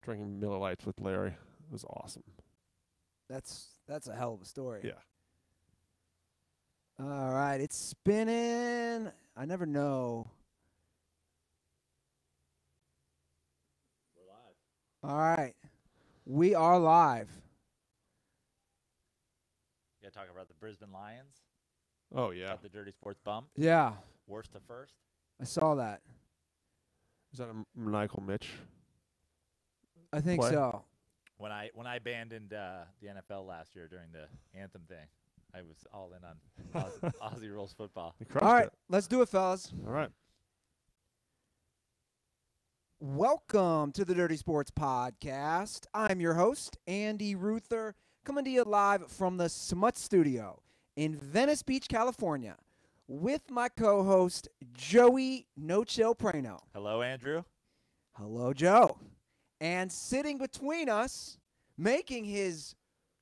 drinking Miller Lights with Larry. It was awesome. That's a hell of a story. Yeah. All right, it's spinning. I never know. We're live. All right, we are live. You got to talk about the Brisbane Lions. Oh, yeah. Got the Dirty Sports bump. Yeah, Worst to first. I saw that. Is that a maniacal Mitch? I think Play? so. When I abandoned the NFL last year during the anthem thing, I was all in on Aussie rules football. You crushed All right, it. let's do it, fellas. All right. Welcome to the Dirty Sports Podcast. I'm your host, Andy Ruther, coming to you live from the Smut Studio in Venice Beach, California, with my co-host, Joey No Chill Prano. Hello, Andrew. Hello, Joe. And sitting between us, making his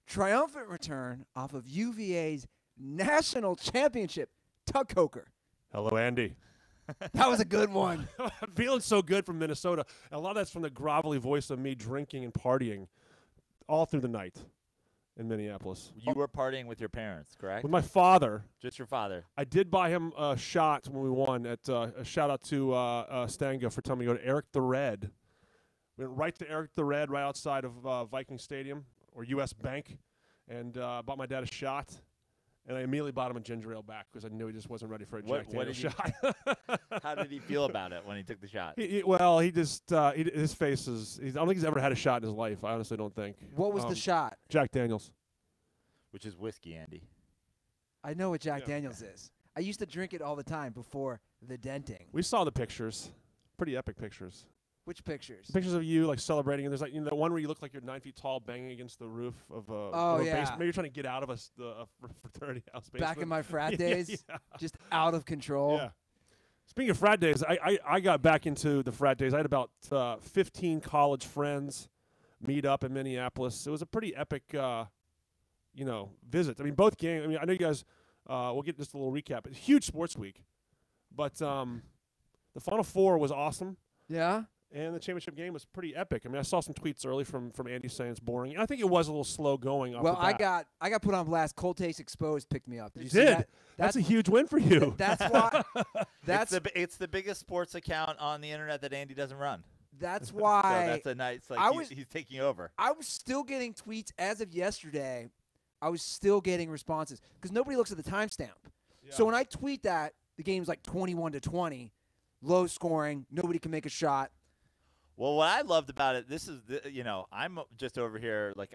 triumphant return off of UVA's national championship, Tug Coker. Hello, Andy. That was a good one. I'm feeling so good from Minnesota. And a lot of that's from the grovelly voice of me drinking and partying all through the night in Minneapolis. You were partying with your parents, correct? With my father. Just your father. I did buy him a shot when we won. A shout out to Stango for telling me to go to Eric the Red. We went right to Eric the Red, right outside of Viking Stadium or U.S. Bank, and bought my dad a shot. And I immediately bought him a ginger ale back because I knew he just wasn't ready for a Jack Daniels shot. How did he feel about it when he took the shot? His face is. I don't think he's ever had a shot in his life. I honestly don't think. What was the shot? Jack Daniels. Which is whiskey, Andy. I know what Jack Daniels is. I used to drink it all the time before the denting. We saw the pictures. Pretty epic pictures. Which pictures? Pictures of you like celebrating, and there's like that one where you look like you're 9 feet tall, banging against the roof of a basement. Maybe you're trying to get out of a fraternity house basement. Back in my frat days, yeah. just out of control. Yeah. Speaking of frat days, I got back into the frat days. I had about 15 college friends meet up in Minneapolis. It was a pretty epic, visit. I mean, both games. I mean, I know you guys. We'll get just a little recap. It's a huge sports week, but the Final Four was awesome. Yeah. And the championship game was pretty epic. I mean, I saw some tweets early from Andy saying it's boring. And I think it was a little slow going off Well, the bat. I got put on blast. Cold Taste Exposed picked me up. Did you see did. that? That's a huge win for you. That's why. It's the biggest sports account on the internet that Andy doesn't run. That's why. So that's a nice. He's taking over. I was still getting tweets as of yesterday. I was still getting responses because nobody looks at the timestamp. Yeah. So when I tweet that the game's like 21-20, low scoring, nobody can make a shot. Well, what I loved about it, I'm just over here like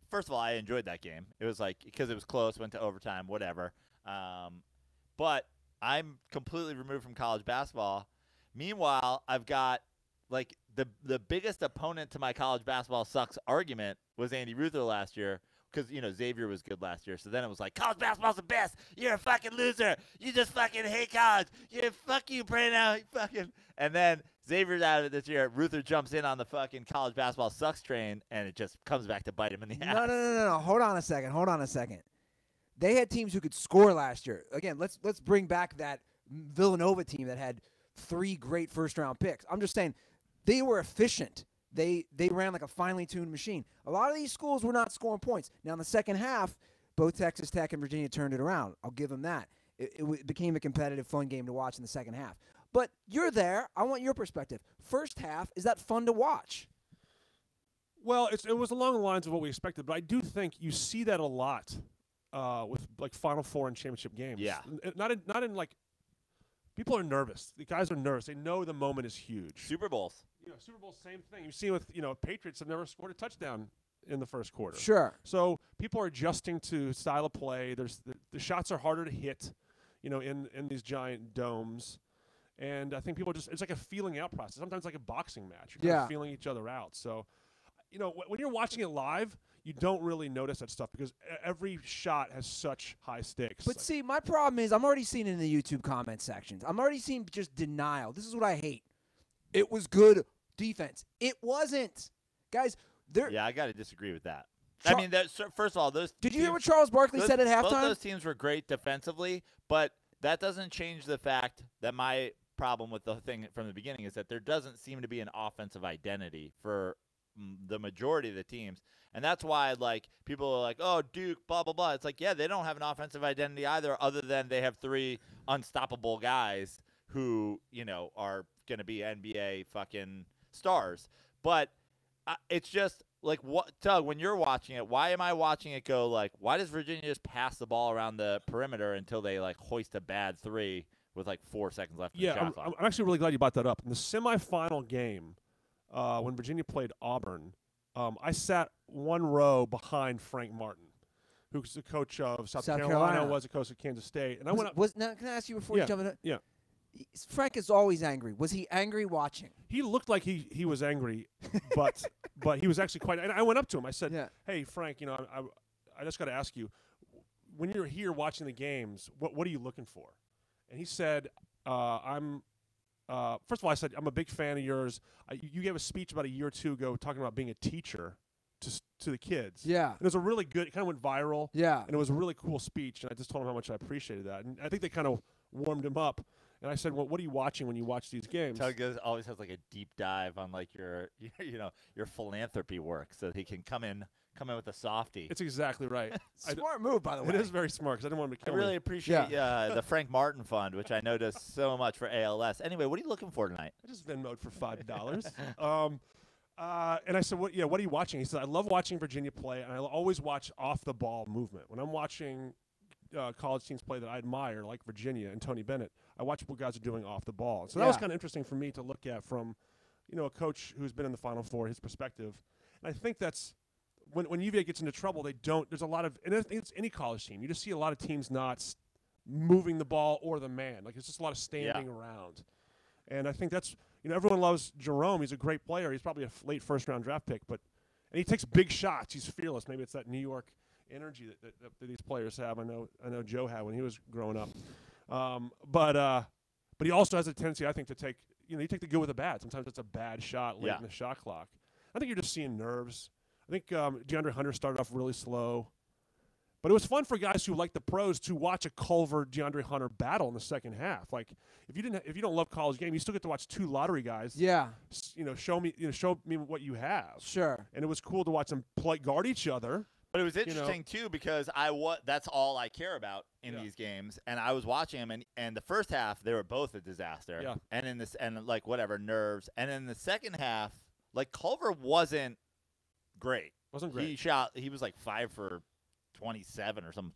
first of all, I enjoyed that game. It was like because it was close, went to overtime, whatever. But I'm completely removed from college basketball. Meanwhile, I've got like the biggest opponent to my college basketball sucks argument was Andy Ruther last year. Because, Xavier was good last year. So then it was like, college basketball's the best. You're a fucking loser. You just fucking hate college. Fuck you, Brano. And then Xavier's out of it this year. Ruther jumps in on the fucking college basketball sucks train, and it just comes back to bite him in the ass. No. Hold on a second. They had teams who could score last year. Again, let's bring back that Villanova team that had 3 great first-round picks. I'm just saying they were efficient. They ran like a finely tuned machine. A lot of these schools were not scoring points. Now, in the second half, both Texas Tech and Virginia turned it around. I'll give them that. It became a competitive, fun game to watch in the second half. But you're there. I want your perspective. First half, is that fun to watch? Well, it was along the lines of what we expected, but I do think you see that a lot with like Final Four and championship games. Yeah. Not in like people are nervous. The guys are nervous. They know the moment is huge. Super Bowls. Super Bowl, same thing. You see with Patriots have never scored a touchdown in the first quarter. Sure. So people are adjusting to style of play. There's the shots are harder to hit, in these giant domes. And I think people it's like a feeling out process. Sometimes like a boxing match. You're kind of feeling each other out. So, when you're watching it live, you don't really notice that stuff because every shot has such high stakes. But see, my problem is I'm already seeing it in the YouTube comment sections. I'm already seeing just denial. This is what I hate. It was good defense. It wasn't. Guys, Yeah, I got to disagree with that. I mean, first of all, those Did you hear what Charles Barkley said at halftime? Both those teams were great defensively, but that doesn't change the fact that my problem with the thing from the beginning is that there doesn't seem to be an offensive identity for the majority of the teams. And that's why, like, people are like, oh, Duke, blah, blah, blah. It's like, yeah, they don't have an offensive identity either, other than they have 3 unstoppable guys who, you know, are going to be NBA fucking stars. But it's just, like, what, Tug, when you're watching it, why am I watching it go, like, why does Virginia just pass the ball around the perimeter until they, like, hoist a bad 3 with, like, 4 seconds left in the shot clock? I'm actually really glad you brought that up. In the semifinal game, when Virginia played Auburn, I sat one row behind Frank Martin, who's the coach of South Carolina, was a coach of Kansas State. And I went up. Now, can I ask you before you jump in? Yeah. Frank is always angry. Was he angry watching? He looked like he was angry, but he was actually quite. And I went up to him. I said, "Hey, Frank, you know, I just got to ask you, when you're here watching the games, what are you looking for?" And he said, first of all, I said, I'm a big fan of yours. You gave a speech about a year or 2 ago talking about being a teacher to the kids. Yeah. And it was a really good, it kind of went viral. Yeah. And it was a really cool speech, and I just told him how much I appreciated that. And I think they kind of warmed him up. And I said, well, what are you watching when you watch these games? Tug always has, like, a deep dive on, like, your philanthropy work, so he can come in with a softie. It's exactly right. Smart move, by the way. It is very smart, because I didn't want him to kill me. I really appreciate the Frank Martin Fund, which I know does so much for ALS. Anyway, what are you looking for tonight? I just Venmoed for $5. And I said, what are you watching? He said, I love watching Virginia play, and I always watch off-the-ball movement. When I'm watching college teams play that I admire, like Virginia and Tony Bennett, I watch what guys are doing off the ball. So that was kind of interesting for me to look at from, you know, a coach who's been in the Final Four, his perspective. And I think that's when UVA gets into trouble, they don't. There's a lot of, and it's any college team. You just see a lot of teams not moving the ball or the man. Like, it's just a lot of standing around. And I think that's, you know, everyone loves Jerome. He's a great player. He's probably a late first-round draft pick, and he takes big shots. He's fearless. Maybe it's that New York energy that these players have. I know Joe had when he was growing up. But he also has a tendency, I think, to take, you know, you take the good with the bad. Sometimes it's a bad shot late in the shot clock. I think you're just seeing nerves. I think DeAndre Hunter started off really slow. But it was fun for guys who like the pros to watch a Culver DeAndre Hunter battle in the second half. Like, if you don't love college game, you still get to watch 2 lottery guys. Yeah. You know, show me what you have. Sure. And it was cool to watch them guard each other. But it was interesting too, because that's all I care about in these games, and I was watching them, and the first half they were both a disaster. Yeah. And like whatever, nerves. And in the second half, like, Culver wasn't great. Wasn't great. He was like 5 for 27 or some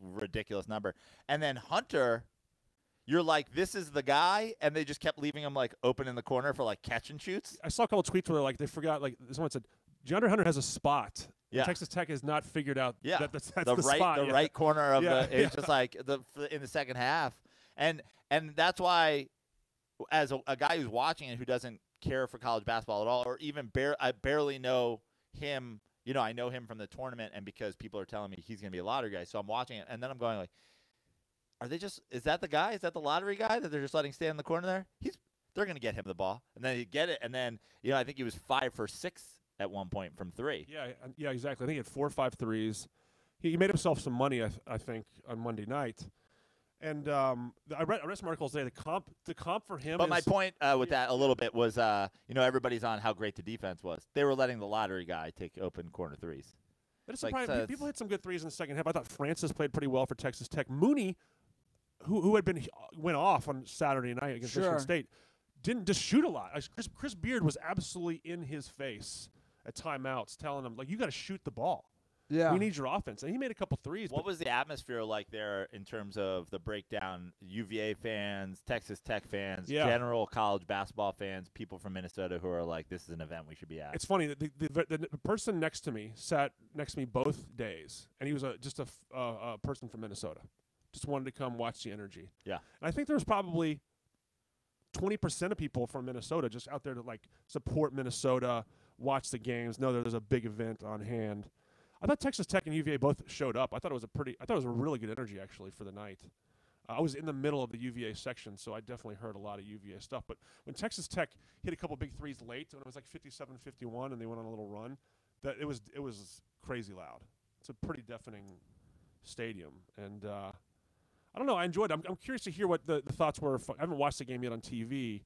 ridiculous number. And then Hunter, you're like, this is the guy, and they just kept leaving him, like, open in the corner for, like, catch and shoots. I saw a couple of tweets where like they forgot, like, someone said DeAndre Hunter has a spot. Yeah. Texas Tech has not figured out that's the right spot. The right corner of it's just like in the second half. And that's why, as a guy who's watching it who doesn't care for college basketball at all, or even I barely know him. You know, I know him from the tournament, and because people are telling me he's going to be a lottery guy, so I'm watching it, and then I'm going like, is that the guy? Is that the lottery guy that they're just letting stay in the corner there? They're going to get him the ball, and then he'd get it, and then, you know, I think he was 5 for 6 at one point from 3. Yeah, exactly. I think he had 4 or 5 threes. He made himself some money, I think, on Monday night. And I read some articles today. The comp for him. But my point with that a little bit was, you know, everybody's on how great the defense was. They were letting the lottery guy take open corner threes. But it's surprising. People hit some good threes in the second half. I thought Francis played pretty well for Texas Tech. Mooney, who went off on Saturday night against Michigan State, didn't just shoot a lot. Chris Beard was absolutely in his face at timeouts, telling him, like, you got to shoot the ball. Yeah. We need your offense. And he made a couple threes. What was the atmosphere like there in terms of the breakdown? UVA fans, Texas Tech fans, general college basketball fans, people from Minnesota who are like, this is an event we should be at. It's funny that the person next to me sat next to me both days, and he was just a person from Minnesota. Just wanted to come watch the energy. Yeah. And I think there was probably 20% of people from Minnesota just out there to, like, support Minnesota, watch the games, know that there's a big event on hand. I thought Texas Tech and UVA both showed up. I thought it was a really good energy, actually, for the night. I was in the middle of the UVA section, so I definitely heard a lot of UVA stuff. But when Texas Tech hit a couple big threes late, when it was like 57-51 and they went on a little run, that it was crazy loud. It's a pretty deafening stadium. And I don't know. I enjoyed it. I'm curious to hear what the thoughts were. I haven't watched the game yet on TV.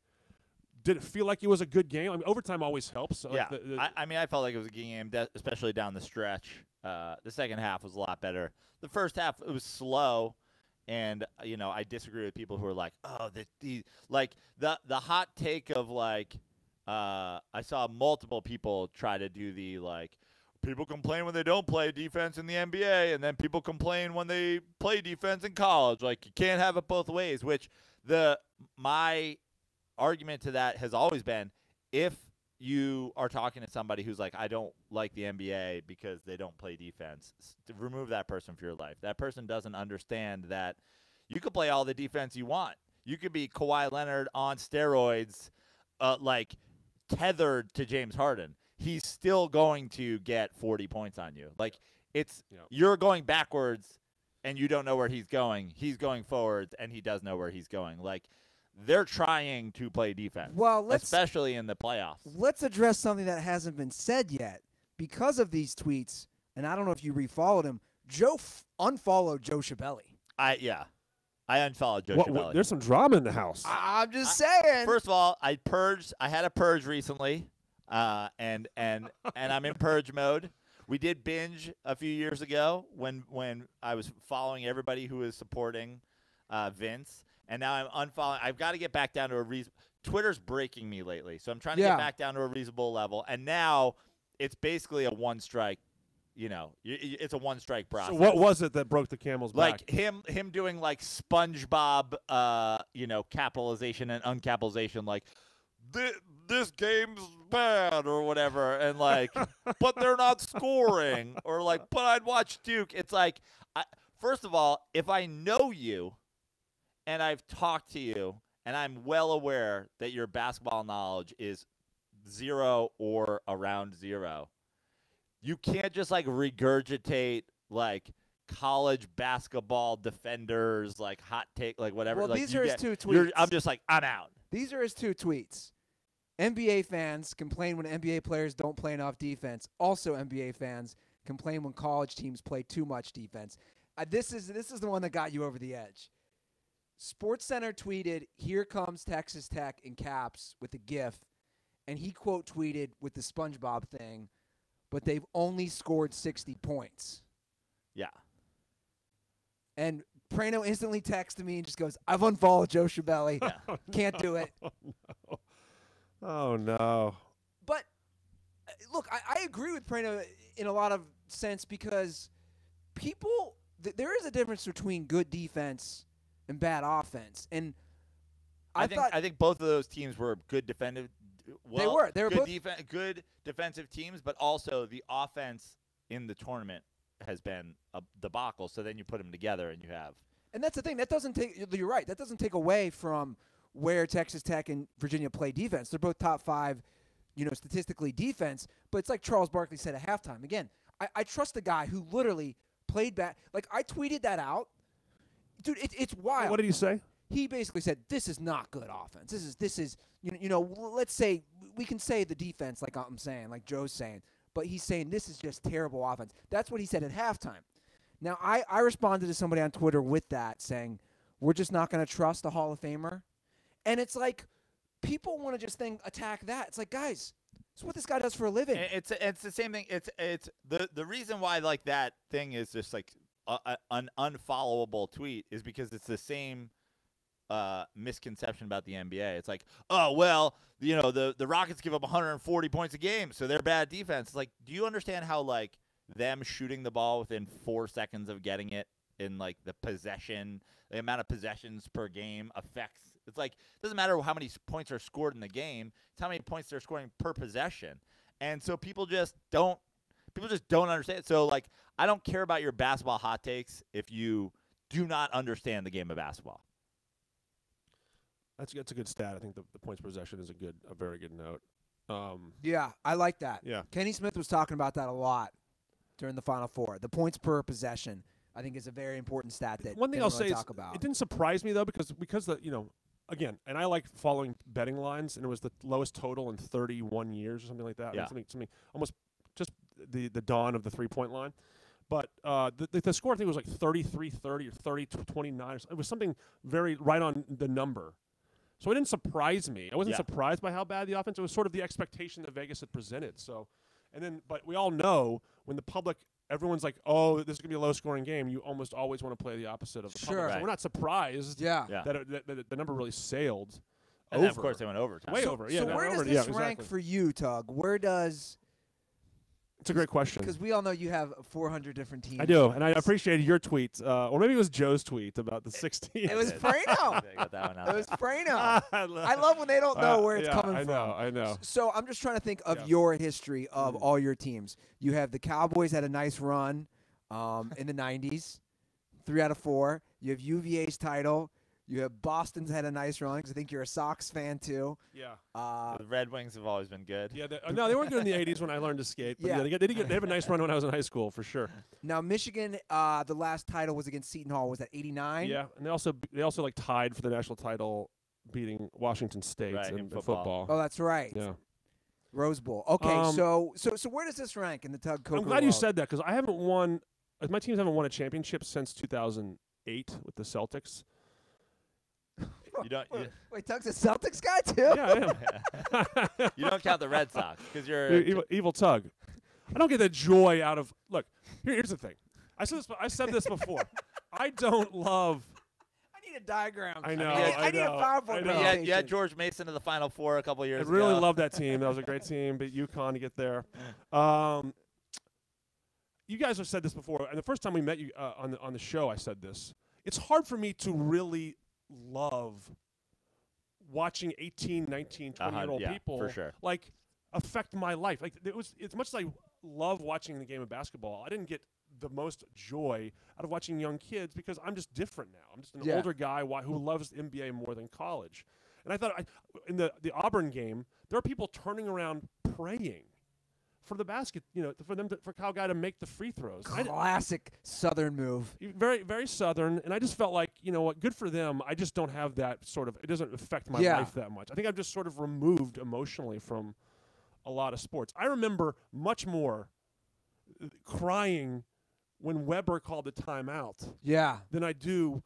Did it feel like it was a good game? I mean, overtime always helps. So Yeah, like I felt like it was a good game, especially down the stretch. The second half was a lot better. The first half, it was slow, and I disagree with people who are like, oh, the hot take of like, I saw multiple people try to do the like, people complain when they don't play defense in the NBA, and then people complain when they play defense in college. Like, you can't have it both ways. Which my argument to that has always been, if you are talking to somebody who's like, I don't like the NBA because they don't play defense, remove that person from your life. That person doesn't understand that you could play all the defense you want. You could be Kawhi Leonard on steroids, like tethered to James Harden. He's still going to get 40 points on you. Like, you're going backwards and you don't know where he's going. He's going forwards and he does know where he's going. Like, they're trying to play defense, especially in the playoffs. Let's address something that hasn't been said yet. Because of these tweets, and I don't know if you refollowed him, Joe unfollowed Joe Schiavelli. I unfollowed Joe Schiavelli. There's some drama in the house. I'm just saying. First of all, I had a purge recently, and I'm in purge mode. We did binge a few years ago when I was following everybody who was supporting Vince. And now I'm unfollowing. I've got to get back down to a reasonable. Twitter's breaking me lately, so I'm trying to get back down to a reasonable level. And now it's basically a one-strike. It's a one-strike process. So what was it that broke the camel's back? Like him doing like SpongeBob, capitalization and uncapitalization, like this game's bad or whatever, and like, but they're not scoring, or like, but I'd watch Duke. It's like, first of all, if I know you. And I've talked to you, and I'm well aware that your basketball knowledge is 0 or around 0. You can't just, like, regurgitate, like, college basketball defenders, like, hot take, like, whatever. Well, like, these are his 2 tweets. I'm just like, I'm out. These are his 2 tweets. NBA fans complain when NBA players don't play enough defense. Also, NBA fans complain when college teams play too much defense. This is the one that got you over the edge. SportsCenter tweeted, "Here comes Texas Tech" in caps with a GIF, and he quote tweeted with the SpongeBob thing, but they've only scored 60 points. Yeah. And Prano instantly texted me and just goes, "I've unfollowed Joe Schiavelli. Yeah. Can't do it." Oh, no. But, look, I agree with Prano in a lot of sense because people there is a difference between good defense and bad offense, and I think both of those teams were good defensive. Well, they were good both good defensive teams, but also the offense in the tournament has been a debacle. So then you put them together, and you have. And that's the thing. That doesn't take. You're right. That doesn't take away from where Texas Tech and Virginia play defense. They're both top 5, statistically defense. But it's like Charles Barkley said at halftime. Again, I trust the guy who literally played back. Like, I tweeted that out. Dude, it's wild. What did he say? He basically said, this is not good offense. This is let's say, we can say the defense like I'm saying, like Joe's saying, but he's saying this is just terrible offense. That's what he said at halftime. Now, I responded to somebody on Twitter with that, saying, we're just not going to trust a Hall of Famer. And it's like, people want to just attack that. It's like, guys, it's what this guy does for a living. It's the same thing. It's the reason why, like, that thing is just like an unfollowable tweet is because it's the same misconception about the NBA. It's like, oh, well, the Rockets give up 140 points a game, so they're bad defense. It's like, do you understand how, like, them shooting the ball within 4 seconds of getting it in, like, the amount of possessions per game affects? It's like, it doesn't matter how many points are scored in the game. It's how many points they're scoring per possession. And so people just don't understand. So, like, I don't care about your basketball hot takes if you do not understand the game of basketball. That's a good stat. I think the points per possession is a very good note. Yeah, I like that. Yeah. Kenny Smith was talking about that a lot during the Final Four. The points per possession, I think, is a very important stat that one thing I'll say talk is about. It didn't surprise me though because again, and I like following betting lines, and it was the lowest total in 31 years or something like that. Yeah. Something almost just the dawn of the 3-point line. But the score, I think, was like 33-30 or 30-29. It was something very right on the number. So it didn't surprise me. I wasn't surprised by how bad the offense. It was sort of the expectation that Vegas had presented. So, but we all know when the public, everyone's like, "Oh, this is gonna be a low-scoring game." You almost always want to play the opposite of the public. Right. So we're not surprised that the number really sailed. And then, of course, they went overtime. Way over. Yeah. So where does this rank for you, Tug? Where does? It's a great question. Because we all know you have 400 different teams. I do, and I appreciated your tweet, or maybe it was Joe's tweet about the 16. It was Frano. It was Frano. I love when they don't know where it's coming from. I know. So I'm just trying to think of your history of all your teams. You have the Cowboys had a nice run in the 90s, 3 out of 4. You have UVA's title. You have Boston's had a nice run because I think you're a Sox fan too. Yeah. The Red Wings have always been good. Yeah. No, they weren't good in the 80s when I learned to skate. But they have a nice run when I was in high school for sure. Now Michigan, the last title was against Seton Hall. Was that '89? Yeah, and they also like tied for the national title, beating Washington State in football. Oh, that's right. Yeah. Rose Bowl. Okay, so where does this rank in the Tug Coker? I'm glad you said that because I haven't won. My teams haven't won a championship since 2008 with the Celtics. Wait, Tug's a Celtics guy too? Yeah, I am. You don't count the Red Sox because you're evil Tug. I don't get the joy out of. Look, here's the thing. I said this before. I don't love. I need a diagram. I know. I need a PowerPoint presentation. You had George Mason in the Final Four a couple years ago. I really love that team. That was a great team. Beat UConn to get there. You guys have said this before, and the first time we met you on the show, I said this. It's hard for me to really love watching 18, 19, 20-year-old people for sure. like affect my life. Like as much as I love watching the game of basketball, I didn't get the most joy out of watching young kids because I'm just different now. I'm just an older guy who loves the NBA more than college. And I thought in the Auburn game, there are people turning around praying for the basket, for Kyle Guy to make the free throws. Classic Southern move. Very, very Southern. And I just felt like, you know what, good for them. I just don't have that sort of, it doesn't affect my life that much. I think I'm just sort of removed emotionally from a lot of sports. I remember much more crying when Weber called the timeout than I do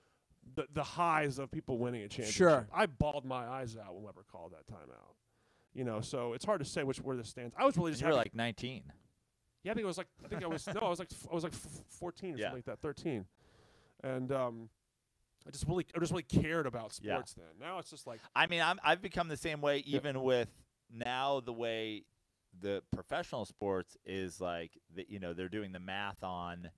the highs of people winning a championship. Sure. I bawled my eyes out when Weber called that timeout. So it's hard to say where this stands. I was really just. You were like 19. Yeah, I was like 14 or something like that, 13, and I just really cared about sports then. Now it's just like. I mean, I've become the same way even with now the way the professional sports is like they're doing the math on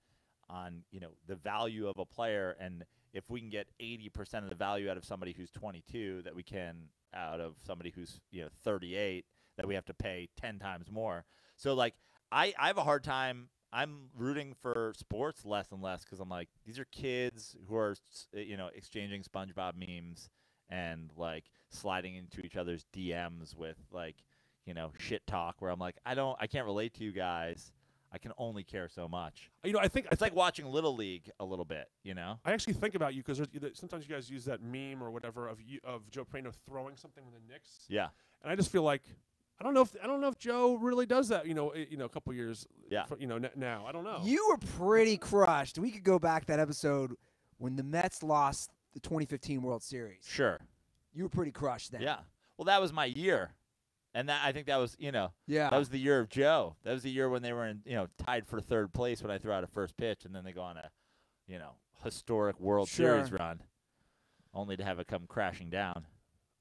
the value of a player, and if we can get 80% of the value out of somebody who's 22 that we can out of somebody who's 38 that we have to pay 10 times more. So like I have a hard time. I'm rooting for sports less and less because I'm like, these are kids who are exchanging SpongeBob memes and like sliding into each other's DMs with like shit talk where I'm like, I can't relate to you guys. I can only care so much. I think it's like watching Little League a little bit. I actually think about you because sometimes you guys use that meme or whatever of Joe Prano throwing something with the Knicks. Yeah, and I just feel like I don't know if Joe really does that. A couple years. Yeah. Now I don't know. You were pretty crushed. We could go back that episode when the Mets lost the 2015 World Series. Sure. You were pretty crushed then. Yeah. Well, that was my year. And I think that was, that was the year of Joe. That was the year when they were tied for third place when I threw out a first pitch, and then they go on a, historic World Series run, only to have it come crashing down.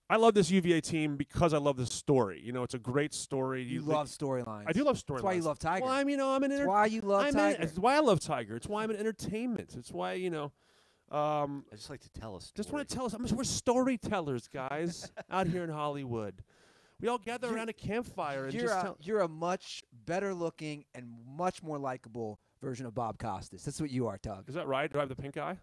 I love this UVA team because I love the story. It's a great story. You love storylines. I do love storylines. That's why you love Tiger. Well, I'm an That's why you love Tiger. It's why I love Tiger. It's why I'm in entertainment. It's why I just like to tell a story. Just want to tell us. We're storytellers, guys, out here in Hollywood. We all gather around a campfire and you're a much better looking and much more likable version of Bob Costas. That's what you are, Tug. Is that right? Do I have the pink eye?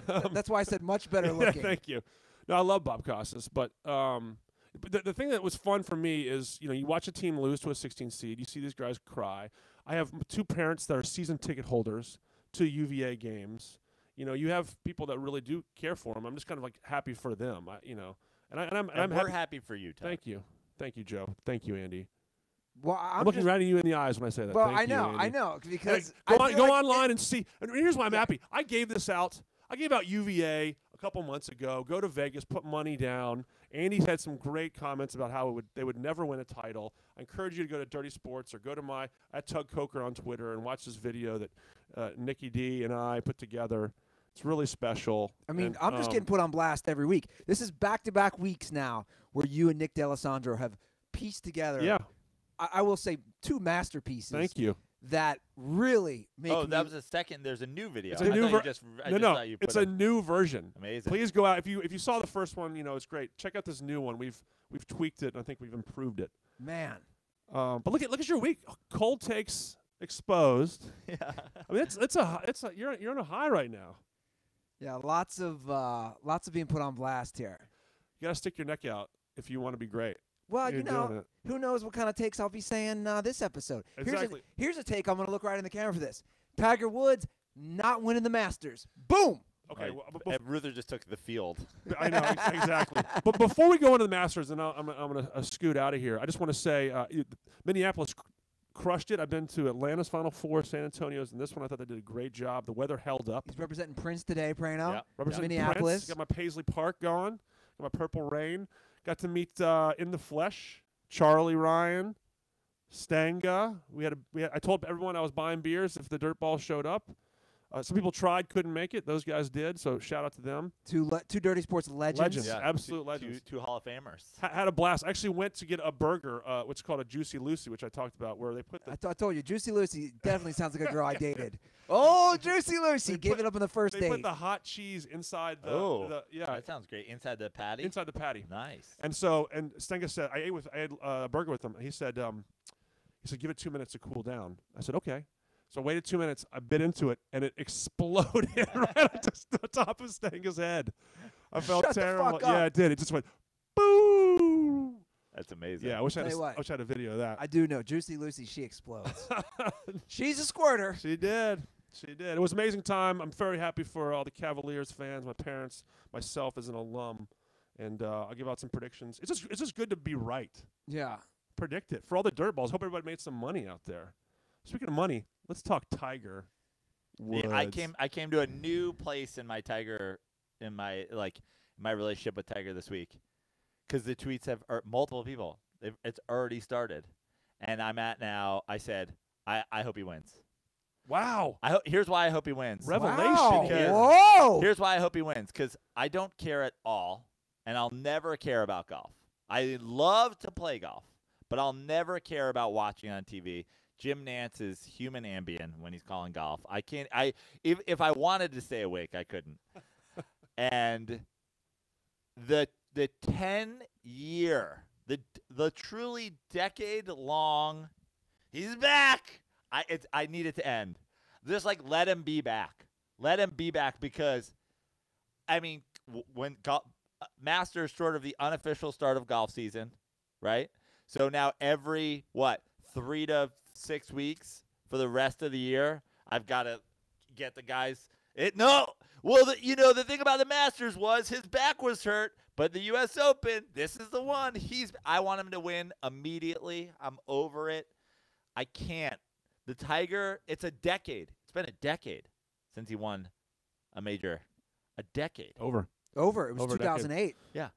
That's why I said much better looking. Thank you. No, I love Bob Costas, but the thing that was fun for me is you watch a team lose to a 16 seed. You see these guys cry. I have 2 parents that are season ticket holders to UVA games. You have people that really do care for them. I'm just kind of like happy for them. And I'm happy for you, Tug. Thank you, Joe. Thank you, Andy. Well, I'm looking right at you in the eyes when I say that. Well, Thank you, I Andy. know, because Go I feel go like online and see. And here's why I'm happy. I gave this out. I gave out UVA a couple months ago. Go to Vegas, put money down. Andy's had some great comments about how they would never win a title. I encourage you to go to Dirty Sports or go to at Tug Coker on Twitter and watch this video that Nikki D and I put together. It's really special. I mean, And, I'm just getting put on blast every week. This is back-to-back weeks now where you and Nick D'Alessandro have pieced together. Yeah. I will say 2 masterpieces. Thank you. That really make Oh, me. that was a second. There's a new video. It's a new No, it's a new version. Amazing. Please go out if you saw the first one. It's great. Check out this new one. We've tweaked it and I think we've improved it. Man. But look at your week. Cold takes exposed. Yeah. I mean, you're on a high right now. Yeah, lots of being put on blast here. You gotta stick your neck out if you want to be great. Well, You're doing it. who knows what kind of takes I'll be saying this episode. Exactly. Here's a take. I'm going to look right in the camera for this. Tiger Woods not winning the Masters. Boom. Okay. Right. Ruther just took the field. I know exactly. But before we go into the Masters, and I'm going to scoot out of here. I just want to say, Minneapolis crushed it. I've been to Atlanta's Final Four, San Antonio's, and this one I thought they did a great job. The weather held up. He's representing Prince today, Prano. Yeah. Representing Minneapolis. Prince. Got my Paisley Park going. Got my Purple Rain. Got to meet in the flesh Charlie Ryan, Stanga. I told everyone I was buying beers if the DirtBall showed up. Some people tried, couldn't make it. Those guys did, so shout out to them. Two Dirty Sports legends. Yeah, absolute legends. Two Hall of Famers. Had a blast. I actually went to get a burger, which is called a Juicy Lucy, which I talked about, where they put the I told you, Juicy Lucy definitely sounds like a girl I dated. Oh, Juicy Lucy. Gave it up on the first they date. put the hot cheese inside the That sounds great. Inside the patty. inside the patty. Nice. And Stenga said I had a burger with him. He said give it 2 minutes to cool down. I said okay. So I waited 2 minutes. I bit into it, and it exploded right on the top of Stenga's head. I felt Shut the terrible. fuck Yeah, up. it did. It just went boo. That's amazing. Yeah, I wish I Tell you what. had a video of that. I do know. Juicy Lucy, she explodes. She's a squirter. She did. It was an amazing time. I'm very happy for all the Cavaliers fans, my parents, myself as an alum, and I'll give out some predictions. It's just good to be right. Yeah. Predict it for all the dirt balls. Hope everybody made some money out there. Speaking of money, let's talk Tiger Woods. Yeah, I came to a new place in my relationship with Tiger this week, because the tweets have multiple people. It's already started, and I'm at now. I said I hope he wins. Wow. Here's why I hope he wins. Revelation. Wow. Here. Whoa. Here's why I hope he wins, because I don't care at all, and I'll never care about golf. I love to play golf, but I'll never care about watching on TV. Jim Nance is human Ambien when he's calling golf. I can't. If I wanted to stay awake, I couldn't. And the 10-year, the truly decade-long, he's back. I need it to end. Just let him be back. Let him be back, because, I mean, when Masters sort of the unofficial start of golf season, right? So now every 3 to 6 weeks for the rest of the year, I've got to get the guys. The thing about the Masters was his back was hurt, but the U.S. Open, this is the one. I want him to win immediately. I'm over it. I can't. The Tiger, it's a decade. It's been a decade since he won a major. A decade. Over. It was Over a 2008. Yeah.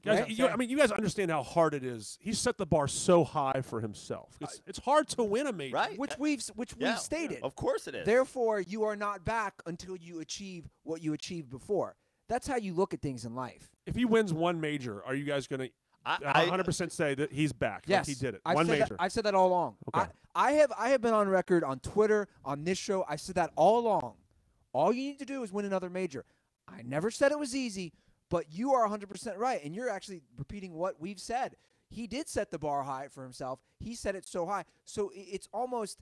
Guys, Right? you guys understand how hard it is. He set the bar so high for himself. It's hard to win a major. Right. Which we've stated. Of course it is. Therefore, you are not back until you achieve what you achieved before. That's how you look at things in life. If he wins one major, are you guys going to 100% say that he's back? Yes, Like he did it. I've One said major. That, I've said that all along. Okay. I have been on record on Twitter, on this show. I said that all along. All you need to do is win another major. I never said it was easy, but you are 100% right, and you're actually repeating what we've said. He did set the bar high for himself. He set it so high. So it's almost,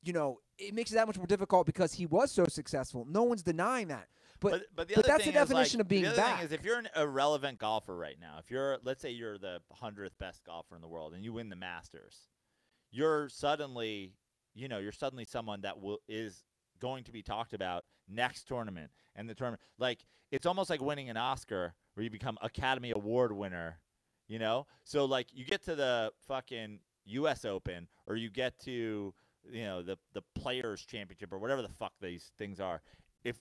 it makes it that much more difficult because he was so successful. No one's denying that. But the other that's thing the definition of being the other back. thing is, if you're an irrelevant golfer right now, let's say you're the 100th best golfer in the world and you win the Masters, you're suddenly someone that is going to be talked about next tournament and the tournament. It's almost like winning an Oscar where you become Academy Award winner, So you get to the fucking U.S. Open or you get to the Players Championship or whatever the fuck these things are, if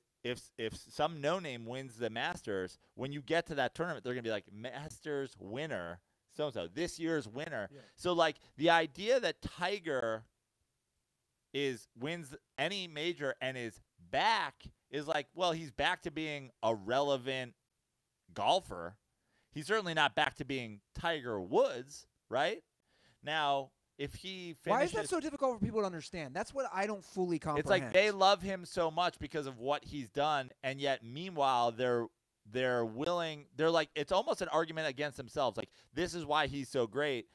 some no-name wins the Masters, when you get to that tournament, they're gonna be like Masters winner, so this year's winner. Yeah. So like the idea that Tiger wins any major and is back is like, well, he's back to being a relevant golfer. He's certainly not back to being Tiger Woods, right? Now, if he finishes, why is that so difficult for people to understand? That's what I don't fully comprehend. It's like they love him so much because of what he's done, and yet meanwhile they're willing. They're like, it's almost an argument against themselves. Like, this is why he's so great.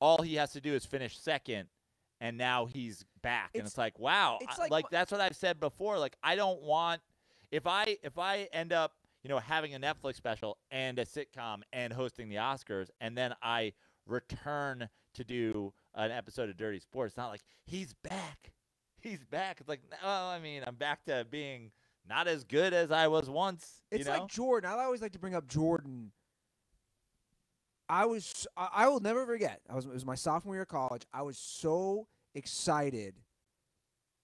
All he has to do is finish second, and now he's back. And it's like, wow. It's like that's what I've said before. Like, I don't want if I end up having a Netflix special and a sitcom and hosting the Oscars, and then I return to do an episode of Dirty Sports. It's not like he's back. He's back. It's like, no, I mean, I'm back to being not as good as I was once. It's like Jordan. I always like to bring up Jordan. I will never forget. It was my sophomore year of college. I was so excited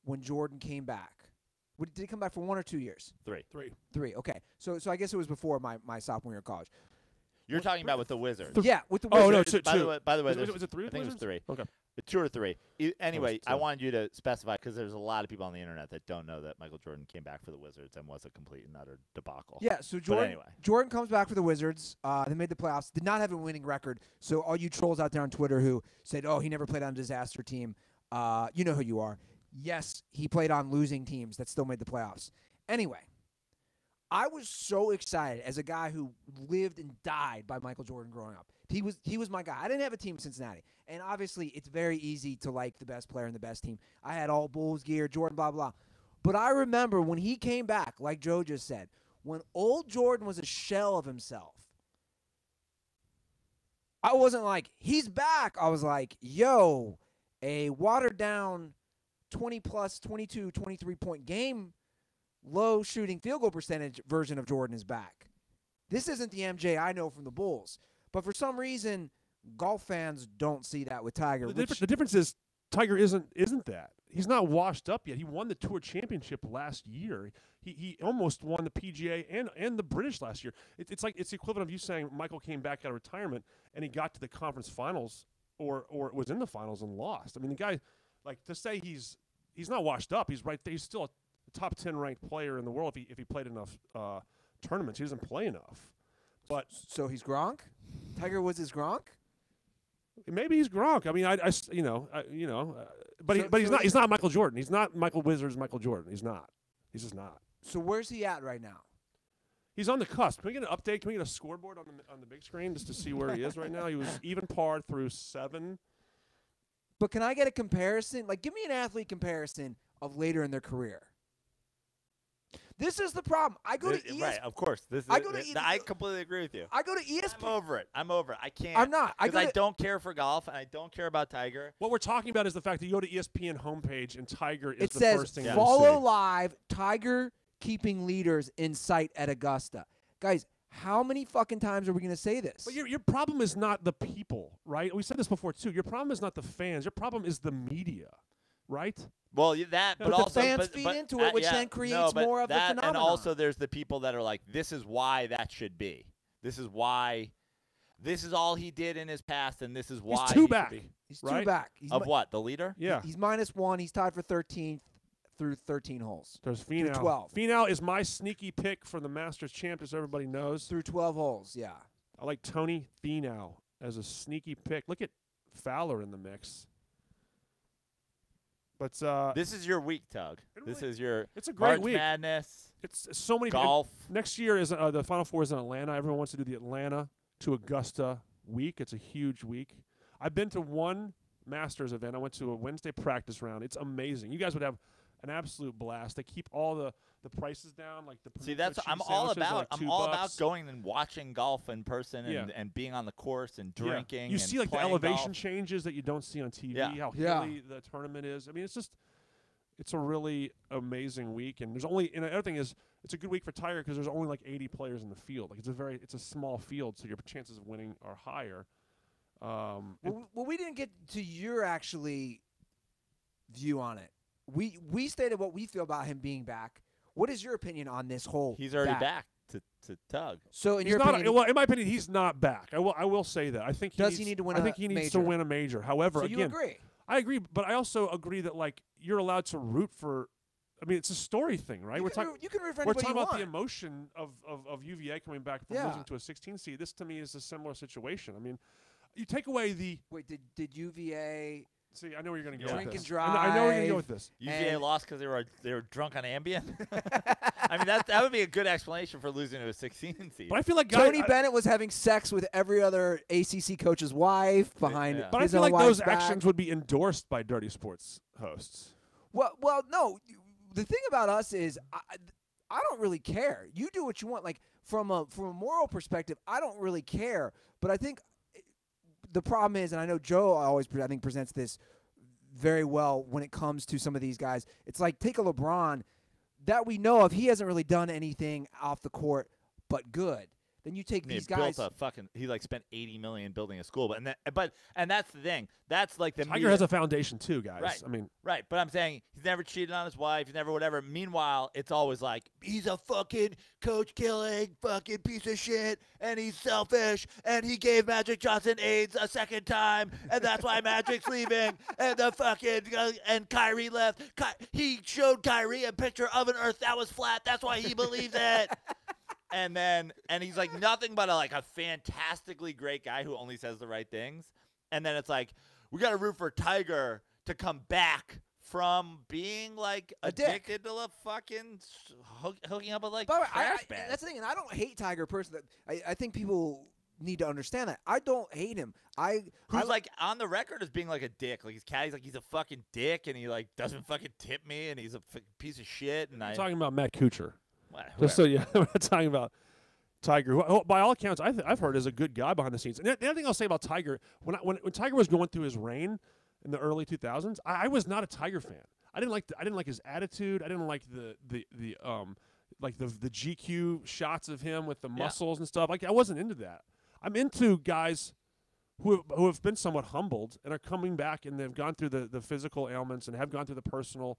when Jordan came back. Did he come back for 1 or 2 years? Three. Okay. So I guess it was before my sophomore year of college. You're talking about with the Wizards. Yeah, with the Wizards. Oh, no, two. By the way, was it 3? I think it was 3. Okay. 2 or 3. Anyway, I wanted you to specify because there's a lot of people on the internet that don't know that Michael Jordan came back for the Wizards and was a complete and utter debacle. Yeah, so Jordan comes back for the Wizards. They made the playoffs. Did not have a winning record. So all you trolls out there on Twitter who said, oh, he never played on a disaster team, you know who you are. Yes, he played on losing teams that still made the playoffs. Anyway, I was so excited as a guy who lived and died by Michael Jordan growing up. He was my guy. I didn't have a team in Cincinnati. And obviously, it's very easy to like the best player and the best team. I had all Bulls gear, Jordan, blah, blah. But I remember when he came back, like Joe just said, when old Jordan was a shell of himself, I wasn't like, he's back. I was like, yo, a watered-down 20-plus, 22, 23-point game, low shooting field goal percentage version of Jordan is back. This isn't the MJ I know from the Bulls. But for some reason, golf fans don't see that with Tiger. The difference is Tiger isn't that. He's not washed up yet. He won the Tour Championship last year. He almost won the PGA and the British last year. It's like it's the equivalent of you saying Michael came back out of retirement and he got to the conference finals or was in the finals and lost. I mean, the guy, like, to say he's not washed up. He's right there. He's still a top 10 ranked player in the world if he played enough tournaments. He doesn't play enough. But so he's Gronk? Tiger Woods is Gronk? Maybe he's Gronk. I mean, but he's not. He's not Michael Jordan. He's not Michael Wizards. Michael Jordan. He's not. He's just not. So where's he at right now? He's on the cusp. Can we get an update? Can we get a scoreboard on the big screen just to see where he is right now? He was even par through 7. But can I get a comparison? Like, give me an athlete comparison of later in their career. This is the problem. I go to ESPN. Right, of course. I completely agree with you. I go to ESPN. I'm over it. I can't. I'm not. Because I don't care for golf, and I don't care about Tiger. What we're talking about is the fact that you go to ESPN homepage, and Tiger is the first thing you see. It says, follow live, Tiger keeping leaders in sight at Augusta. Guys, how many fucking times are we going to say this? But your problem is not the people, right? We said this before, too. Your problem is not the fans. Your problem is the media, right? Well, but the also fans feed into it, which then creates more of the phenomenon. And also, there's the people that are like, "This is why that should be. This is why. This is all he did in his past, and this is why." He's 2 back. He's 2 back. Of what? The leader? Yeah. He's -1. He's tied for 13th through 13 holes. There's Finau. Through 12. Finau is my sneaky pick for the Masters champ, as everybody knows. Through 12 holes. Yeah. I like Tony Finau as a sneaky pick. Look at Fowler in the mix. But this is your week, Tug. This is your it's a great March week. Madness. It's so many golf. Next year is the Final Four is in Atlanta. Everyone wants to do the Atlanta to Augusta week. It's a huge week. I've been to one Masters event. I went to a Wednesday practice round. It's amazing. You guys would have an absolute blast. They keep all the prices down, like the that's what I'm all about. I'm all about going and watching golf in person and being on the course and drinking. You see like the elevation changes that you don't see on TV. Yeah. How hilly the tournament is. I mean, it's a really amazing week. And the other thing is it's a good week for Tiger because there's only like 80 players in the field. Like it's a small field, so your chances of winning are higher. Well, we didn't get to your actually view on it. We stated what we feel about him being back. What is your opinion on this whole? He's already back to Tug. So in he's your not, opinion, well, in my opinion, he's not back. I will say that. I think he need to win I think he needs to win a major. However, so again, you agree? I agree, but I also agree that like you're allowed to root for. I mean, it's a story thing, right? You can root for we're anybody talking you about want. the emotion of UVA coming back from losing to a 16 seed. This to me is a similar situation. I mean, you take away the. Wait, did UVA? See, I know where you're going to go Drink with this. and drive. I know where you're going to go with this. UVA lost because they were drunk on Ambien. I mean, that would be a good explanation for losing to a 16 seed. But I feel like Tony Bennett was having sex with every other ACC coach's wife behind. Yeah. But I feel like those actions would be endorsed by Dirty Sports hosts. Well, no. The thing about us is I don't really care. You do what you want. Like from a moral perspective, I don't really care. But I think the problem is, and I know Joe always presents this very well when it comes to some of these guys. It's like take a LeBron that we know of. He hasn't really done anything off the court but good. Then you take these guys. He like spent $80 million building a school, and that's the thing. That's like the Tiger has a foundation too, guys. Right. I mean, right. But I'm saying he's never cheated on his wife. He's never whatever. Meanwhile, it's always like he's a fucking coach killing fucking piece of shit, and he's selfish, and he gave Magic Johnson AIDS a second time, and that's why Magic's leaving, and the fucking and Kyrie left. He showed Kyrie a picture of an Earth that was flat. That's why he believes it. And he's like nothing but a fantastically great guy who only says the right things. And then it's like, we got to root for Tiger to come back from being like addicted to the fucking hooking up with like trash bags. That's the thing, and I don't hate Tiger personally. I think people need to understand that. I don't hate him. Who's like on the record as being like a dick. Like he's a fucking dick, and he like doesn't fucking tip me, and he's a piece of shit. And I'm talking about Matt Kuchar. Just so we're not talking about Tiger, who by all accounts I've heard is a good guy behind the scenes. And the other thing I'll say about Tiger, when Tiger was going through his reign in the early 2000s, I was not a Tiger fan. I didn't like his attitude. I didn't like the GQ shots of him with the muscles and stuff. Like I wasn't into that. I'm into guys who have been somewhat humbled and are coming back, and they've gone through the physical ailments and have gone through the personal,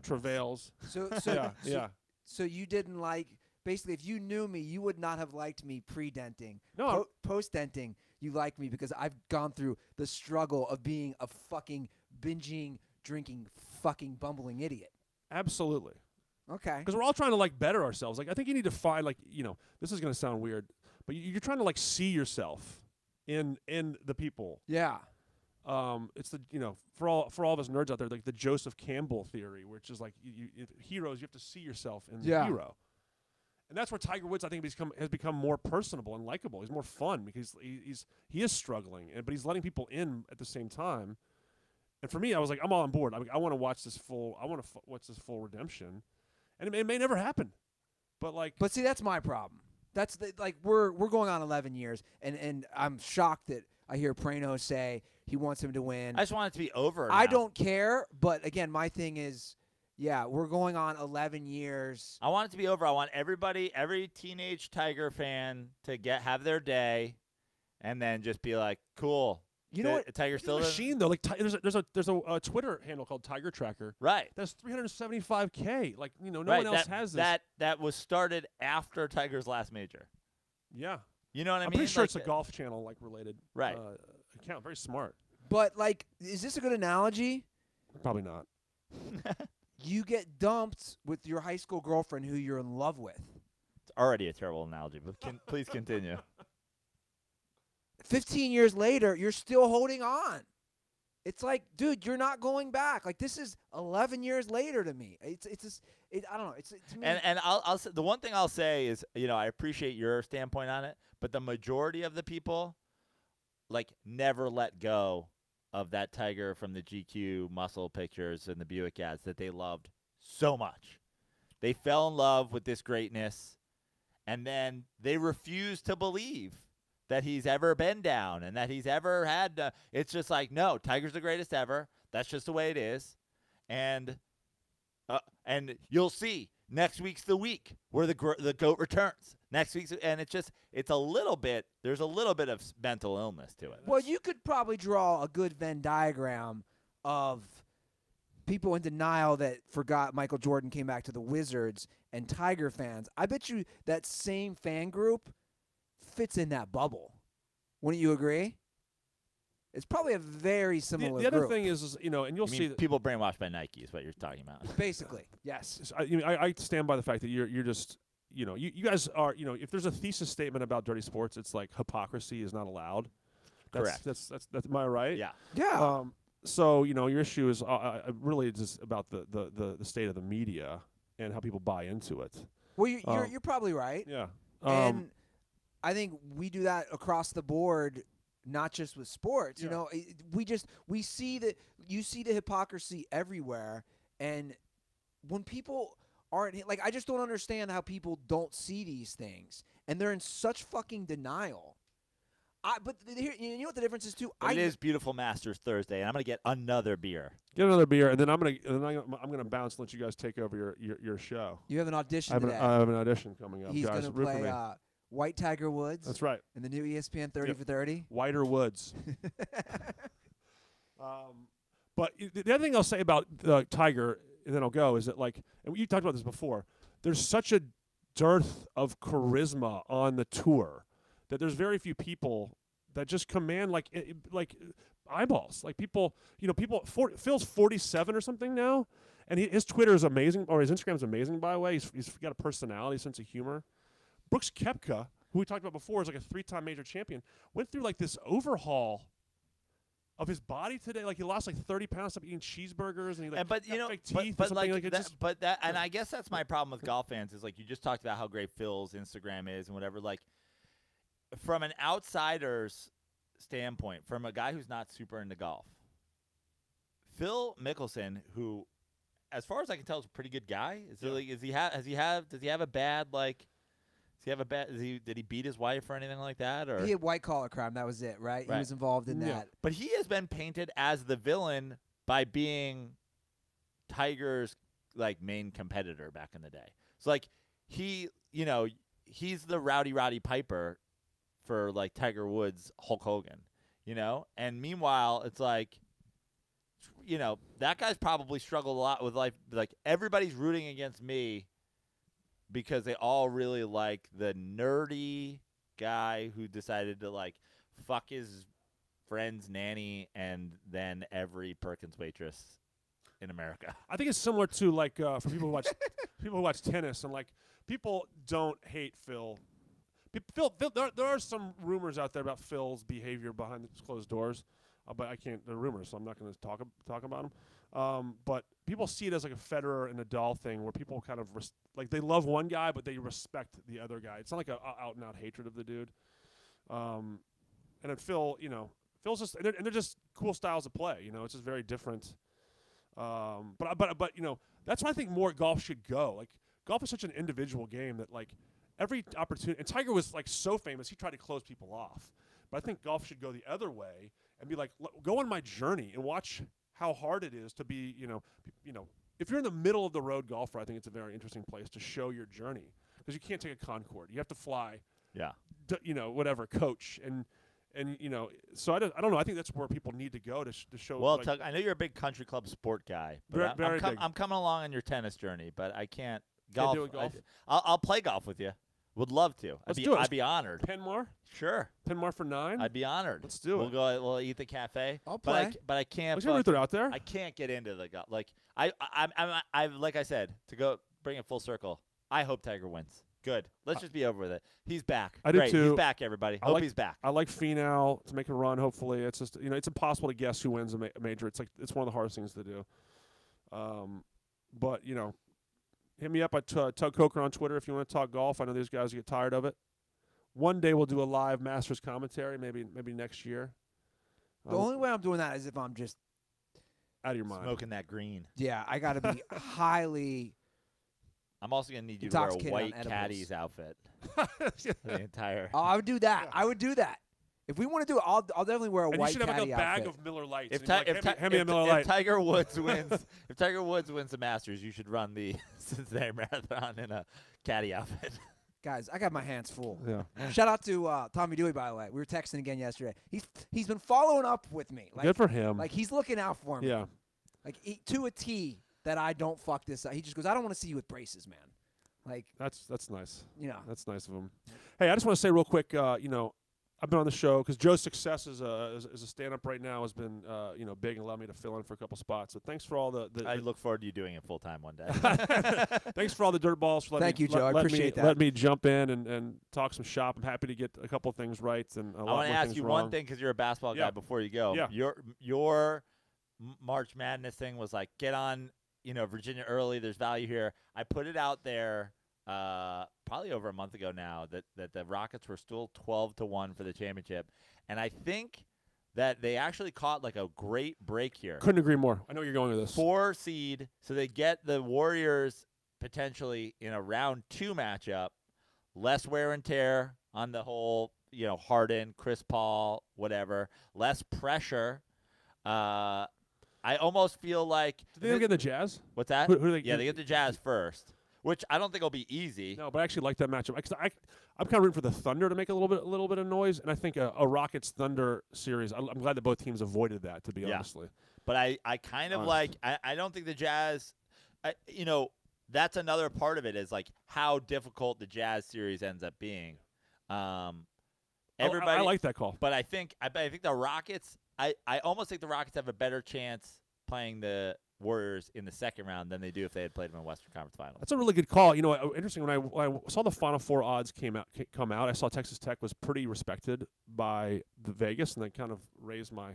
travails. So you didn't like, basically, if you knew me, you would not have liked me pre-denting. No. Post-denting, you like me because I've gone through the struggle of being a fucking binging, drinking, fucking bumbling idiot. Absolutely. Okay. Because we're all trying to better ourselves. Like I think you need to find this is going to sound weird, but you're trying to see yourself in the people. Yeah. It's the for all of us nerds out there, like the Joseph Campbell theory, which is like heroes, you have to see yourself in the hero, and that's where Tiger Woods I think has become more personable and likable. He's more fun because he is struggling, but he's letting people in at the same time. And for me, I was like, I'm all on board. I want to watch this full. I want to watch this full redemption, and it may never happen, but see, that's my problem. That's we're going on 11 years, and I'm shocked that I hear Prano say he wants him to win. I just want it to be over. I don't care, but again, my thing is, we're going on 11 years. I want it to be over. I want every teenage Tiger fan to have their day, and then just be like, cool. You know what? Tiger still a machine though. Like there's a Twitter handle called Tiger Tracker. Right. That's 375K. Like no right. one else has this. That was started after Tiger's last major. Yeah. You know what I mean? I'm pretty sure it's a Golf Channel related right. Account. Very smart. But is this a good analogy? Probably not. You get dumped with your high school girlfriend who you're in love with. It's already a terrible analogy, but please continue. 15 years later, you're still holding on. It's like, dude, you're not going back. Like this is 11 years later to me. I don't know. It's to me. And I'll say, the one thing I'll say is, I appreciate your standpoint on it, but the majority of the people never let go of that Tiger from the GQ muscle pictures and the Buick ads that they loved so much. They fell in love with this greatness, and then they refuse to believe that he's ever been down and that he's ever had it's just like, no, Tiger's the greatest ever. That's just the way it is. And you'll see Next week's the week where the GOAT returns. Next week's, and it's a little bit. There's a little bit of mental illness to it. Well, you could probably draw a good Venn diagram of people in denial that forgot Michael Jordan came back to the Wizards and Tiger fans. I bet you that same fan group fits in that bubble. Wouldn't you agree? It's probably a very similar The other group. thing is, and you'll see that people brainwashed by Nike is what you're talking about. Basically, yes. I stand by the fact that you're just, you guys are, if there's a thesis statement about dirty sports, it's like hypocrisy is not allowed. Correct. That's am I right? Yeah. Yeah. So your issue is really just about the state of the media and how people buy into it. Well, you're probably right. Yeah. And I think we do that across the board, not just with sports. Yeah. We see that you see the hypocrisy everywhere, and when people aren't like, I just don't understand how people don't see these things, and they're in such fucking denial. But here, you know what the difference is too? It is Beautiful Masters Thursday, and I'm gonna get another beer. Get another beer, and then I'm gonna bounce and let you guys take over your show. You have an audition I today. have an audition coming up. He's guys. gonna Root for play me. White Tiger Woods. That's right. In the new ESPN 30 Yep. for 30. Whiter Woods. But the other thing I'll say about Tiger, and then I'll go, is that and you talked about this before. There's such a dearth of charisma on the tour that there's very few people that just command like eyeballs. Like people, Phil's 47 or something now, and his Twitter is amazing, or his Instagram is amazing. By the way, he's got a personality, sense of humor. Brooks Koepka, who we talked about before, is like a 3-time major champion, went through like this overhaul of his body today. Like he lost like 30 pounds, stopped eating cheeseburgers, and he got fake teeth or something. And I guess that's my problem with golf fans is like you just talked about how great Phil's Instagram is and whatever. Like from an outsider's standpoint, from a guy who's not super into golf, Phil Mickelson, who, as far as I can tell, is a pretty good guy. Did he have a bad like? Did he beat his wife or anything like that? Or He had white collar crime. That was it, right? He was involved in that. But he has been painted as the villain by being Tiger's like main competitor back in the day. So like he's the Rowdy Piper for like Tiger Woods, Hulk Hogan, And meanwhile, it's like, that guy's probably struggled a lot with life. Like everybody's rooting against me because they all really like the nerdy guy who decided to like fuck his friend's nanny and then every Perkins waitress in America. I think it's similar to like for people who watch tennis, and like people don't hate Phil. Phil, there are some rumors out there about Phil's behavior behind closed doors, but I can't. They're rumors, so I'm not going to talk about them. But people see it as like a Federer and Nadal thing, where people kind of they love one guy, but they respect the other guy. It's not like a out and out hatred of the dude. And then Phil, Phil's just and they're just cool styles of play. It's just very different. But that's why I think more golf should go. Like golf is such an individual game that like every opportunity. And Tiger was like so famous, he tried to close people off. But I think golf should go the other way and be like, go on my journey and watch how hard it is to be, if you're in the middle of the road golfer, I think it's a very interesting place to show your journey because you can't take a Concorde. You have to fly. Yeah. Whatever, coach. And so I don't know. I think that's where people need to go to show. Well, Tug, I know you're a big country club sport guy. But very big. I'm coming along on your tennis journey, but I can't Can't golf. do it golf? I'll play golf with you. Would love to. Let's do it. I'd be honored. Penmar? Sure. Penmar for 9? I'd be honored. Let's do it. We'll eat the cafe. I'll play. But I can't. Let's get out there. I can't get into the golf. Like I like I said, to go bring it full circle. I hope Tiger wins. Good. Let's just be over with it. He's back. I do Great. too. He's back, everybody. Hope he's back. I like Finau to make a run. Hopefully, it's just it's impossible to guess who wins a major. It's one of the hardest things to do. But hit me up at Tug Coker on Twitter if you want to talk golf. I know these guys get tired of it. One day we'll do a live Masters commentary. Maybe next year. The only way I'm doing that is if I'm just out of your mind. Smoking that green. Yeah, I got to be highly. I'm also gonna need you to wear a Intoxicated on white edibles. caddy's outfit. The entire. Oh, I would do that. I would do that. If we want to do it, I'll definitely wear a and white you should have like a caddy bag outfit. of Miller Lights. If, and you're like, hand me a Miller if Lite. Tiger Woods wins, if Tiger Woods wins the Masters, you should run the Cincinnati Marathon in a caddy outfit. Guys, I got my hands full. Yeah. Shout out to Tommy Dewey, by the way. We were texting again yesterday. He's been following up with me. Like, Good for him. Like, he's looking out for me. Yeah. Like, to a T that I don't fuck this up. He just goes, I don't want to see you with braces, man. Like, That's nice. you know. That's nice of him. Hey, I just want to say real quick, I've been on the show because Joe's success as a stand-up right now has been, big and allowed me to fill in for a couple spots. So thanks for all the I look forward to you doing it full time one day. thanks for all the dirt balls. For Thank you, Joe. I appreciate that. Let me jump in and talk some shop. I'm happy to get a couple things right and a lot I want more to ask things you wrong. one thing because you're a basketball guy. Yeah. Before you go, Yeah. your March Madness thing was like get on, Virginia early. There's value here. I put it out there. Probably over a month ago now that the Rockets were still 12-1 for the championship, and I think that they actually caught like a great break here. Couldn't agree more. I know where you're going with this. 4 seed, so they get the Warriors potentially in a round 2 matchup, less wear and tear on the whole, Harden, Chris Paul, whatever, less pressure. I almost feel like Did they get the Jazz? what's that? Who do they Yeah, they get the Jazz first, which I don't think will be easy. No, but I actually like that matchup. I'm kind of rooting for the Thunder to make a little bit of noise, and I think a Rockets Thunder series. I'm glad that both teams avoided that. To be honestly, But I kind of like I don't think the Jazz. That's another part of it is like how difficult the Jazz series ends up being. Everybody, I like that call. but I think the Rockets. I almost think the Rockets have a better chance playing the Warriors in the second round than they do if they had played them in Western Conference Finals. That's a really good call. Interesting. When I saw the Final Four odds come out, I saw Texas Tech was pretty respected by the Vegas, and that kind of raised my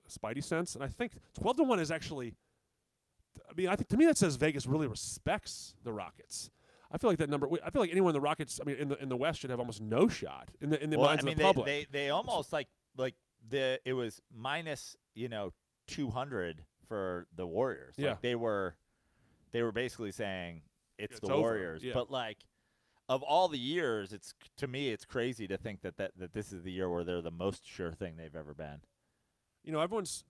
spidey sense. And I think 12-1 is actually. I mean, I think to me that says Vegas really respects the Rockets. I feel like that number. I feel like anyone in the Rockets, I mean, in the West should have almost no shot in the minds of the public. They almost it was minus 200 for the Warriors. Yeah. Like they were basically saying it's the over. Warriors. Yeah. But like of all the years, to me it's crazy to think that this is the year where they're the most sure thing they've ever been. Everyone's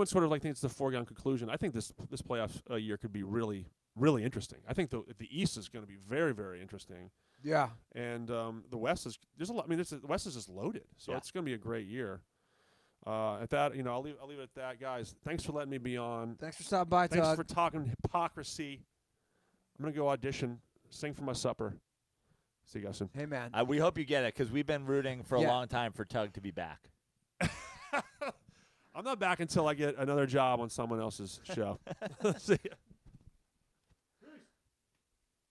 sort of like thinks it's a foregone conclusion. I think this playoff year could be really, really interesting. I think the East is going to be very, very interesting. Yeah. And the West is there's a lot. I mean, the West is just loaded, so it's going to be a great year. At that, I'll leave it at that, guys. Thanks for letting me be on. Thanks for stopping by, Thanks Tug. for talking hypocrisy. I'm gonna go audition, sing for my supper. See you guys soon. Hey, man. We hope you get it because we've been rooting for a long time for Tug to be back. I'm not back until I get another job on someone else's show. See ya.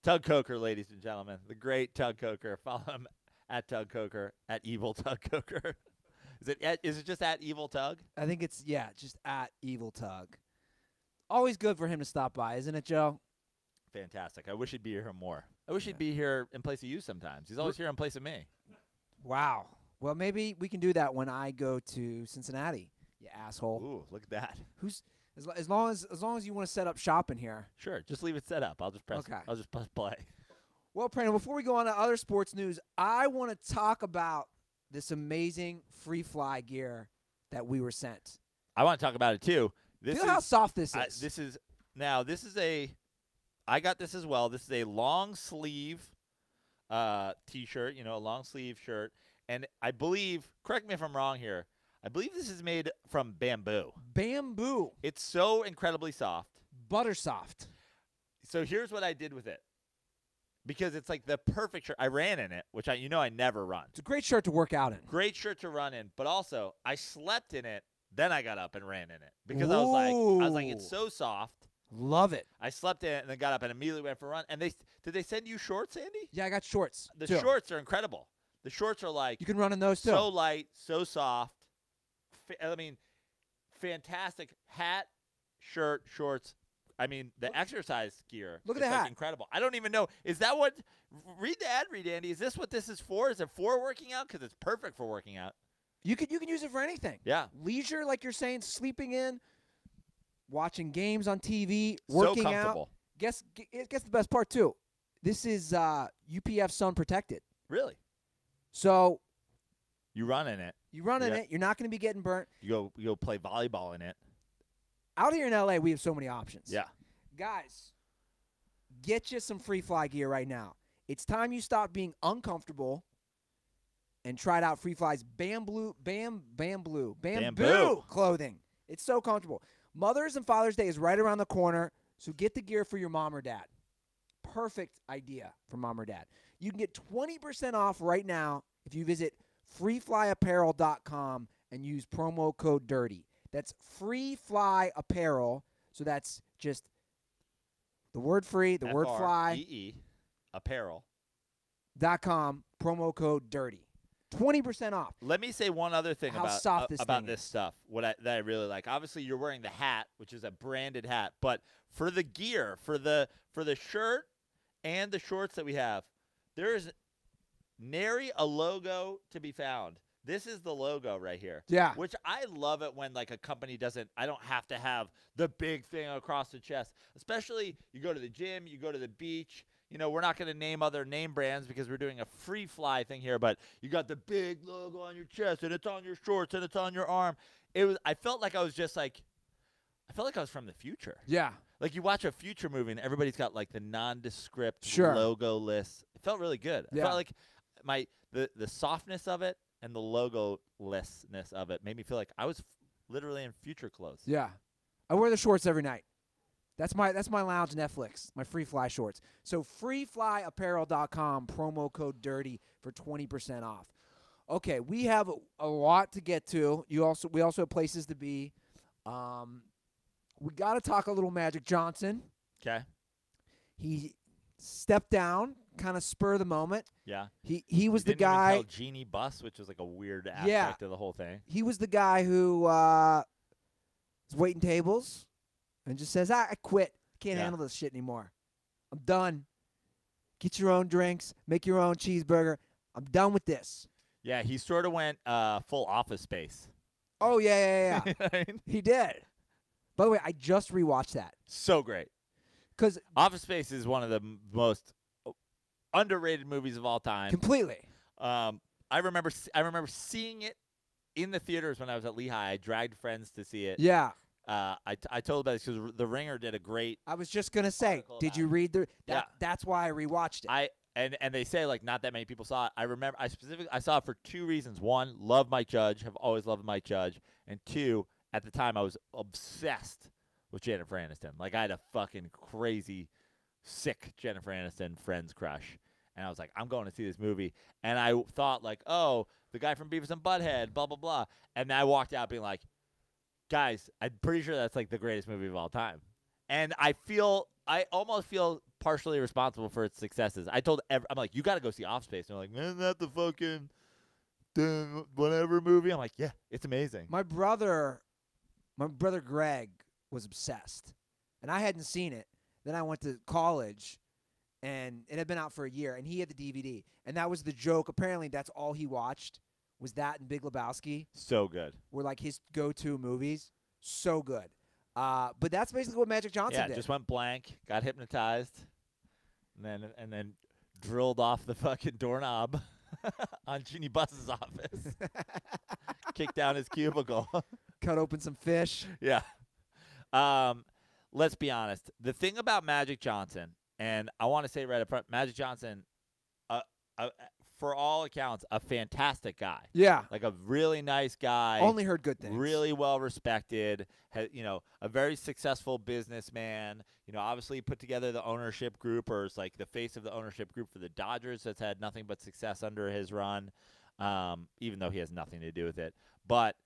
Tug Coker, ladies and gentlemen, the great Tug Coker. Follow him at Tug Coker, at Evil Tug Coker. Is it just at Evil Tug? I think it's, just at Evil Tug. Always good for him to stop by, isn't it, Joe? Fantastic. I wish he'd be here more. I wish he'd be here in place of you sometimes. He's always here in place of me. Wow. Well, maybe we can do that when I go to Cincinnati, you asshole. Ooh, look at that. As long as you want to set up shop in here. Sure, just leave it set up. I'll just press play. Well, Brandon, before we go on to other sports news, I want to talk about this amazing free fly gear that we were sent. I want to talk about it too. Feel how soft this is. I got this as well. This is a long sleeve T-shirt, a long sleeve shirt. And I believe, correct me if I'm wrong here, I believe this is made from bamboo. Bamboo. It's so incredibly soft. Butter soft. So here's what I did with it. Because it's like the perfect shirt. I ran in it, which I never run. It's a great shirt to work out in. Great shirt to run in. But also, I slept in it, then I got up and ran in it. Because I was like, it's so soft. Love it. I slept in it and then got up and immediately went for a run. And did they send you shorts, Andy? Yeah, I got shorts. The too. shorts are incredible. The shorts are like you can run in those too. So light, so soft. Fantastic hat, shirt, shorts. I mean, the exercise gear. Look at the hat. Incredible. I don't even know. Is that what? Read the ad, Andy. Is this what this is for? Is it for working out? Because it's perfect for working out. You can use it for anything. Yeah. Leisure, like you're saying, sleeping in, watching games on TV, working so comfortable. out. Guess the best part too. This is UPF sun protected. Really? So you run in it. You run in it. You're not going to be getting burnt. You go play volleyball in it. Out here in LA, we have so many options. Yeah. Guys, get you some free fly gear right now. It's time you stop being uncomfortable and tried out Free Fly's bamboo clothing. It's so comfortable. Mother's and Father's Day is right around the corner, so get the gear for your mom or dad. Perfect idea for mom or dad. You can get 20% off right now if you visit freeflyapparel.com and use promo code DIRTY. That's Free Fly Apparel, so that's just the word free, the word fly. F-R-E-E, apparel. .com, promo code DIRTY. 20% off. Let me say one other thing How about soft this thing this is. stuff. That I really like. Obviously, you're wearing the hat, which is a branded hat, but for the gear, for the shirt and the shorts that we have, there is nary a logo to be found. This is the logo right here. Yeah. Which I love it when like a company doesn't. I don't have to have the big thing across the chest. Especially you go to the gym, you go to the beach. You know, we're not going to name other name brands because we're doing a free fly thing here, but you got the big logo on your chest and it's on your shorts and it's on your arm. I felt like I was from the future. Yeah. Like you watch a future movie and everybody's got like the nondescript Sure. logo list. It felt really good. Yeah. I felt like the softness of it and the logo-lessness of it made me feel like I was literally in future clothes. Yeah. I wear the shorts every night. That's my lounge Netflix, my Free Fly shorts. So freeflyapparel.com, promo code DIRTY for 20% off. Okay, we have a lot to get to. We also have places to be. We got to talk a little Magic Johnson. Okay. He stepped down, kind of spur of the moment. Yeah. He was the Didn't even guy. tell Genie Bus, which was like a weird aspect of the whole thing. He was the guy who was waiting tables and just says, I quit. Can't handle this shit anymore. I'm done. Get your own drinks. Make your own cheeseburger. I'm done with this. Yeah, he sort of went full Office Space. Oh, yeah. Right? He did. By the way, I just rewatched that. So great. Because Office Space is one of the most underrated movies of all time. completely. I remember seeing it in the theaters when I was at Lehigh. I dragged friends to see it. Yeah. I told about this because The Ringer did a great. I was just going to say, did you read the – Yeah. That's why I rewatched it. And they say like not that many people saw it. I saw it for two reasons. One, love Mike Judge, have always loved Mike Judge, and two, at the time I was obsessed with Jennifer Aniston. Like I had a fucking crazy, sick Jennifer Aniston Friends crush, and I was like, I'm going to see this movie, and I thought like, oh, the guy from Beavis and Butthead, blah blah blah, and I walked out being like, guys, I'm pretty sure that's like the greatest movie of all time, and I almost feel partially responsible for its successes. I'm like, you got to go see Office Space. And they're like, isn't that the fucking whatever movie? I'm like, yeah, it's amazing. My brother Greg was obsessed, and I hadn't seen it. Then I went to college, and it had been out for a year, and he had the DVD, and that was the joke. Apparently, that's all he watched was that and Big Lebowski. So good. Were like his go-to movies. So good. But that's basically what Magic Johnson did. Yeah, just went blank, got hypnotized, and then drilled off the fucking doorknob on Genie Bus's office. Kicked down his cubicle. Cut open some fish. Yeah. Let's be honest. The thing about Magic Johnson, and I want to say right up front, Magic Johnson, for all accounts, a fantastic guy. Yeah. Like a really nice guy. Only heard good things. Really well respected. A very successful businessman. Obviously put together the ownership group, or is like the face of the ownership group for the Dodgers. That's had nothing but success under his run, even though he has nothing to do with it. But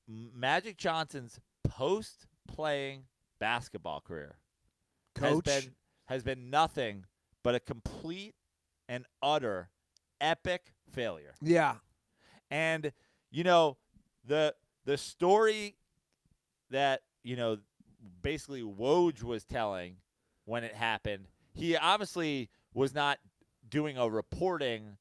Magic Johnson's post-playing basketball career has been nothing but a complete and utter epic failure. Yeah. And the story that basically Woj was telling when it happened, he obviously was not doing a reporting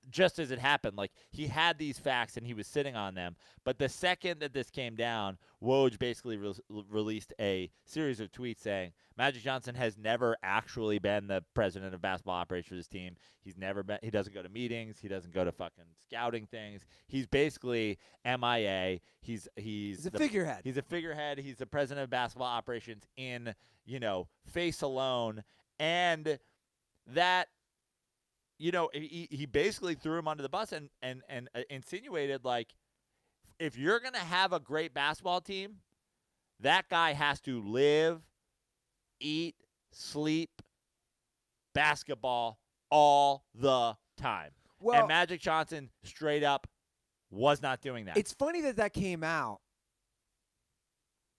just as it happened. Like, he had these facts and he was sitting on them. But the second that this came down, Woj basically released a series of tweets saying Magic Johnson has never actually been the president of basketball operations for this team. He's never been. He doesn't go to meetings. He doesn't go to fucking scouting things. He's basically MIA. He's a figurehead. He's a figurehead. He's the president of basketball operations in, face alone. And that, he basically threw him under the bus and insinuated, like, if you're going to have a great basketball team, that guy has to live, eat, sleep basketball all the time. Well, and Magic Johnson straight up was not doing that. It's funny that came out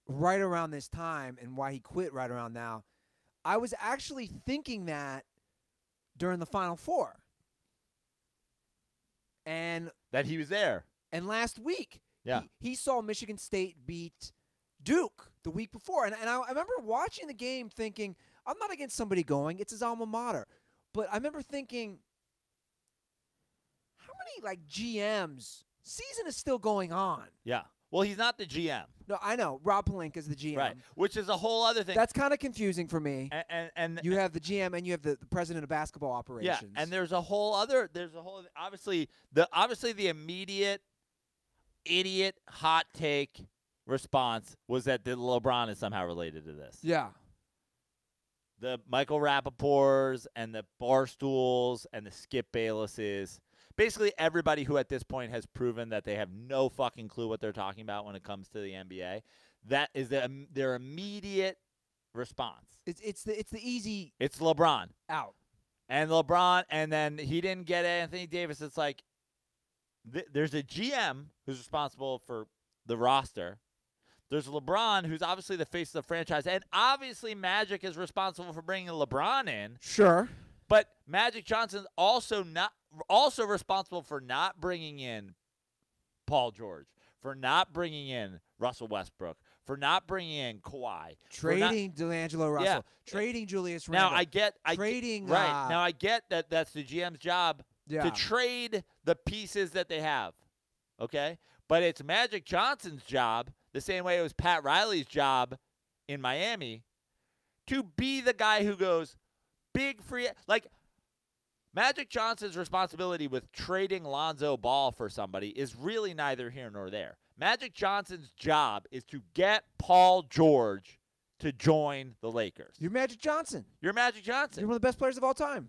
right around this time and why he quit right around now. I was actually thinking that during the Final Four. And that he was there. And last week, yeah, he saw Michigan State beat Duke the week before. And I remember watching the game thinking, I'm not against somebody going. It's his alma mater. But I remember thinking, how many, GMs? Season is still going on. Yeah. Well, he's not the GM. No, I know. Rob Pelinka's the GM. Right, which is a whole other thing. That's kind of confusing for me. And you have the GM and you have the president of basketball operations. Yeah, and there's a whole obviously the immediate idiot hot take response was that LeBron is somehow related to this. Yeah. The Michael Rappaports and the Barstools and the Skip Baylesses. Basically, everybody who at this point has proven that they have no fucking clue what they're talking about when it comes to the NBA, that is their immediate response. It's the easy. It's LeBron out, and LeBron, and then he didn't get Anthony Davis. It's like there's a GM who's responsible for the roster. There's LeBron, who's obviously the face of the franchise, and obviously Magic is responsible for bringing LeBron in. Sure. But Magic Johnson's also responsible for not bringing in Paul George, for not bringing in Russell Westbrook, for not bringing in Kawhi, trading D'Angelo Russell, trading Julius Randle. Now I get that that's the GM's job to trade the pieces that they have, okay? But it's Magic Johnson's job, the same way it was Pat Riley's job in Miami, to be the guy who goes big free. Like, Magic Johnson's responsibility with trading Lonzo Ball for somebody is really neither here nor there. Magic Johnson's job is to get Paul George to join the Lakers. You're Magic Johnson. You're Magic Johnson. You're one of the best players of all time.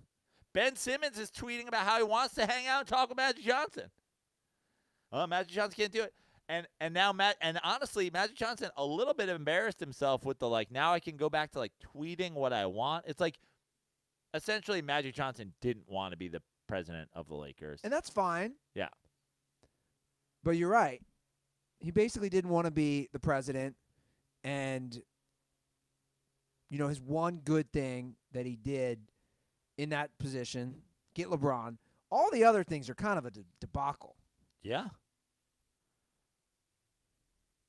Ben Simmons is tweeting about how he wants to hang out and talk with Magic Johnson. Oh, Magic Johnson can't do it. And now honestly, Magic Johnson a little bit embarrassed himself with the now I can go back to tweeting what I want. It's like essentially Magic Johnson didn't want to be the president of the Lakers. And that's fine. Yeah. But you're right. He basically didn't want to be the president, and his one good thing that he did in that position, get LeBron. All the other things are kind of a debacle. Yeah.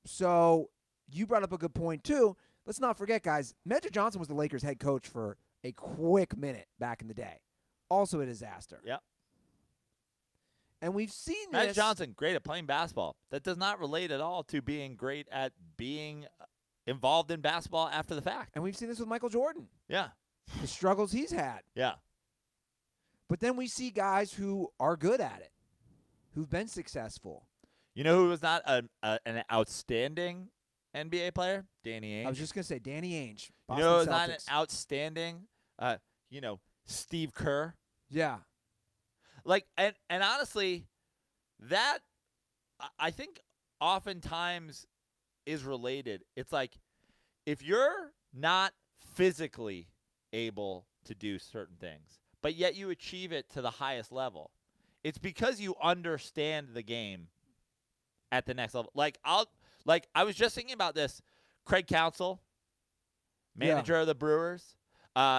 So you brought up a good point, too. Let's not forget, guys, Magic Johnson was the Lakers head coach for a quick minute back in the day. Also a disaster. Yep. And we've seen this. Magic Johnson, great at playing basketball. That does not relate at all to being great at being involved in basketball after the fact. And we've seen this with Michael Jordan. Yeah. The struggles he's had. Yeah. But then we see guys who are good at it, who've been successful. You know who was not an outstanding NBA player? Danny Ainge. I was just going to say Danny Ainge. You know who was not an outstanding, Steve Kerr? Yeah. And honestly, that I think oftentimes is related. It's like if you're not physically able to do certain things, but yet you achieve it to the highest level, it's because you understand the game at the next level. I was just thinking about this. Craig Counsell, manager of the Brewers.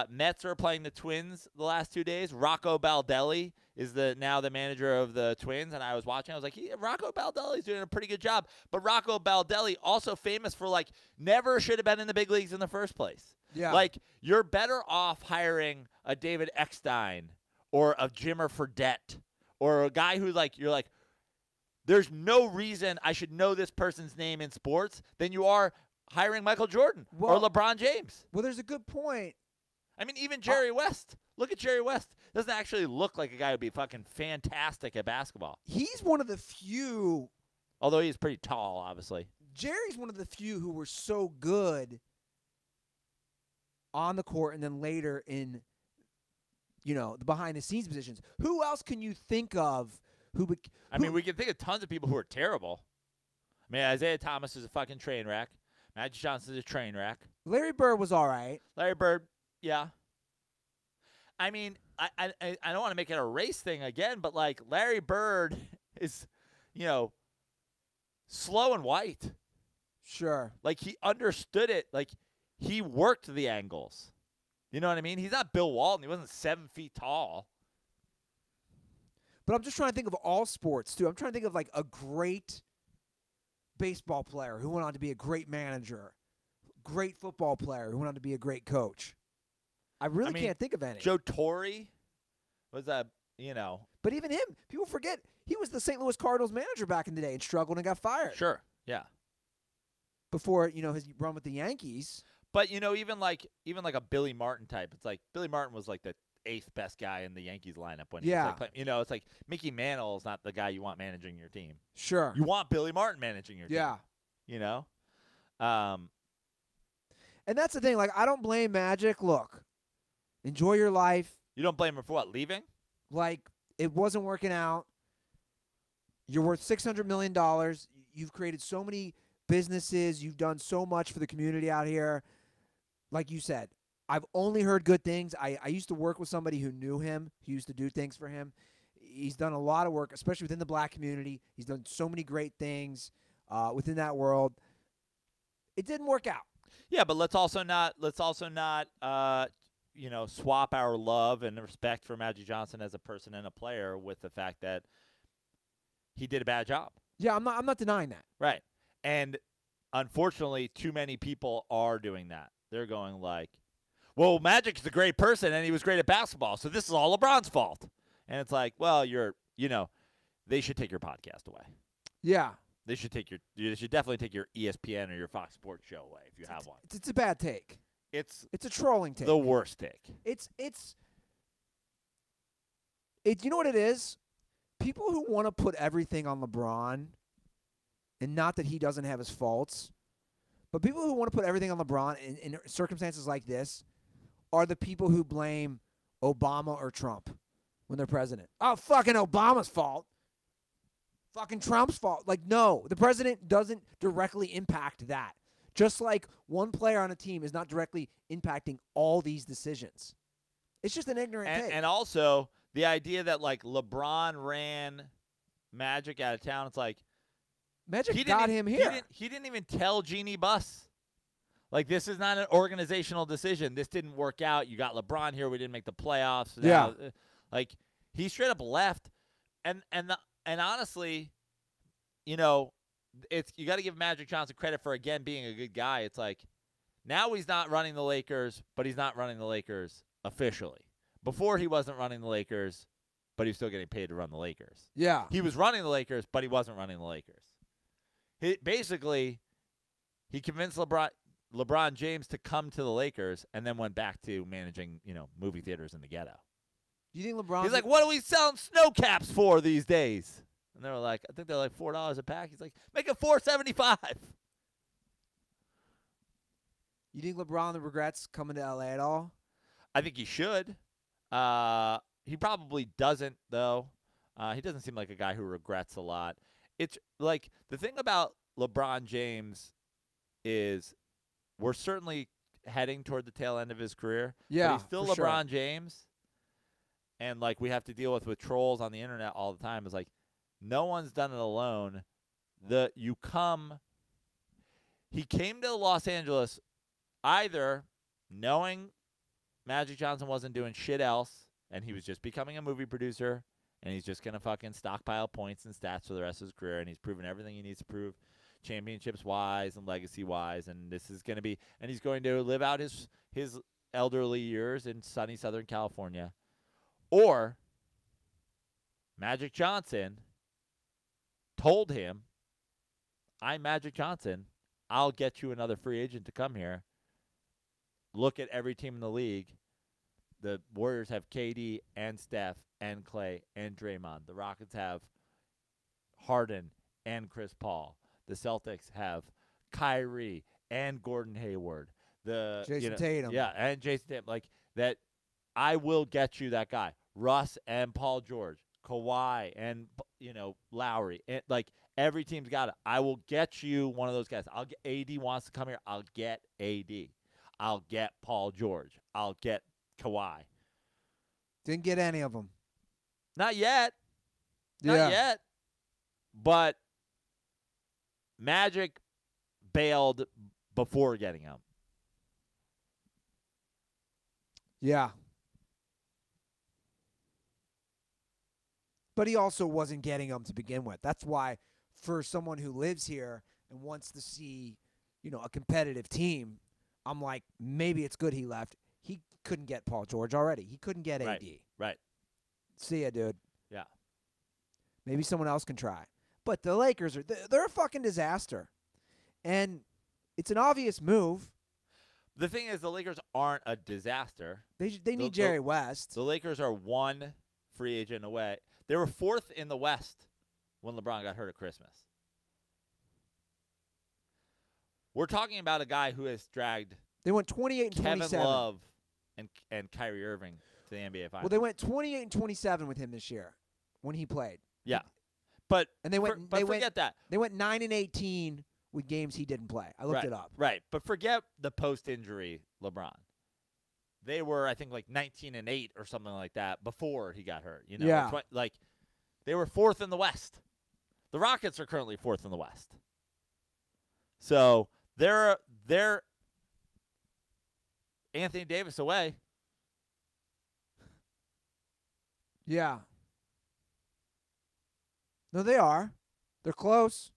Mets are playing the Twins the last 2 days. Rocco Baldelli is now the manager of the Twins, and I was watching. I was like, Rocco Baldelli's doing a pretty good job. But Rocco Baldelli also famous for never should have been in the big leagues in the first place. Yeah. You're better off hiring a David Eckstein or a Jimmer Fredette or a guy who like you're like, there's no reason I should know this person's name in sports than you are hiring Michael Jordan or LeBron James. Well, there's a good point. I mean, even Jerry West. Look at Jerry West. Doesn't actually look like a guy who'd be fucking fantastic at basketball. He's one of the few. Although he's pretty tall, obviously. Jerry's one of the few who were so good on the court and then later in, the behind-the-scenes positions. Who else can you think of I mean, we can think of tons of people who are terrible. I mean, Isaiah Thomas is a fucking train wreck. Magic Johnson is a train wreck. Larry Bird was all right. Larry Bird, yeah. I mean, I don't want to make it a race thing again, but, like, Larry Bird is, slow and white. Sure. Like, he understood it. Like, he worked the angles. You know what I mean? He's not Bill Walton. He wasn't 7 feet tall. But I'm just trying to think of all sports, too. I'm trying to think of, like, a great baseball player who went on to be a great manager, great football player who went on to be a great coach. I mean, can't think of any. Joe Torre was a, But even him, people forget, he was the St. Louis Cardinals manager back in the day and struggled and got fired. Sure, yeah. Before, his run with the Yankees. But, even like a Billy Martin type. It's like Billy Martin was like the 8th best guy in the Yankees lineup when he was like playing. It's like Mickey Mantle is not the guy you want managing your team. Sure. You want Billy Martin managing your team. Yeah. And that's the thing. Like, I don't blame Magic. Look, enjoy your life. You don't blame him for what, leaving? Like, it wasn't working out. You're worth $600 million. You've created so many businesses. You've done so much for the community out here. Like you said, I've only heard good things. I used to work with somebody who knew him. He used to do things for him. He's done a lot of work, especially within the black community. He's done so many great things within that world. It didn't work out. Yeah, but let's also not swap our love and respect for Magic Johnson as a person and a player with the fact that he did a bad job. Yeah, I'm not denying that. Right. And unfortunately, too many people are doing that. They're going like, well, Magic's a great person and he was great at basketball, so this is all LeBron's fault. And it's like, well, they should take your podcast away. Yeah. They should definitely take your ESPN or your Fox Sports show away if you have one. It's a bad take. It's a trolling take. The worst take. It's you know what it is? People who want to put everything on LeBron, and not that he doesn't have his faults, but people who want to put everything on LeBron in circumstances like this are the people who blame Obama or Trump when they're president. Oh, fucking Obama's fault. Fucking Trump's fault. Like, no, the president doesn't directly impact that. Just like one player on a team is not directly impacting all these decisions. It's just an ignorant take. And also, the idea that, like, LeBron ran Magic out of town, it's like, Magic got him here. He didn't even tell Jeannie Buss. Like, this is not an organizational decision. This didn't work out. You got LeBron here. We didn't make the playoffs. Yeah. Like, he straight up left. And honestly, you got to give Magic Johnson credit for, again, being a good guy. It's like, now he's not running the Lakers, but he's not running the Lakers officially. Before, he wasn't running the Lakers, but he was still getting paid to run the Lakers. Yeah. He was running the Lakers, but he wasn't running the Lakers. He convinced LeBron James to come to the Lakers and then went back to managing, movie theaters in the ghetto. Do you think LeBron? He's like, what are we selling snow caps for these days? And they were like, I think they're like $4 a pack. He's like, make it $4.75. You think LeBron regrets coming to LA at all? I think he should. He probably doesn't, though. He doesn't seem like a guy who regrets a lot. It's like the thing about LeBron James is we're certainly heading toward the tail end of his career. Yeah, but he's still for LeBron sure. James. And, like, we have to deal with trolls on the internet all the time. It's like, no one's done it alone. He came to Los Angeles either knowing Magic Johnson wasn't doing shit else and he was just becoming a movie producer and he's just going to fucking stockpile points and stats for the rest of his career, and he's proven everything he needs to prove championships-wise and legacy-wise, and this is going to be – and he's going to live out his elderly years in sunny Southern California. Or Magic Johnson told him, I'm Magic Johnson. I'll get you another free agent to come here. Look at every team in the league. The Warriors have KD and Steph and Clay and Draymond. The Rockets have Harden and Chris Paul. The Celtics have Kyrie and Gordon Hayward. Jason Tatum. Yeah, and Jason Tatum. Like that, I will get you that guy. Russ and Paul George, Kawhi and Lowry. And like every team's got it. I will get you one of those guys. I'll get AD wants to come here. I'll get AD. I'll get Paul George. I'll get Kawhi. Didn't get any of them. Not yet. Yeah. Not yet. But Magic bailed before getting him. Yeah. But he also wasn't getting them to begin with. That's why for someone who lives here and wants to see, a competitive team, I'm like, maybe it's good he left. He couldn't get Paul George already. He couldn't get AD. Right. See ya, dude. Yeah. Maybe someone else can try. But the Lakers, they're a fucking disaster. And it's an obvious move. The thing is, the Lakers aren't a disaster. They need Jerry West. The Lakers are one free agent away. They were 4th in the West when LeBron got hurt at Christmas. We're talking about a guy who has dragged They went 28 and Kevin 27. Love and Kyrie Irving to the NBA Finals. Well, they went 28 and 27 with him this year when he played. Yeah. But forget that. They went 9 and 18 with games he didn't play. I looked it up. Right. But forget the post-injury LeBron. They were, I think, like 19 and 8 or something like that before he got hurt. Yeah. They were 4th in the West. The Rockets are currently 4th in the West. So they're Anthony Davis away. Yeah. No, they are. They're close.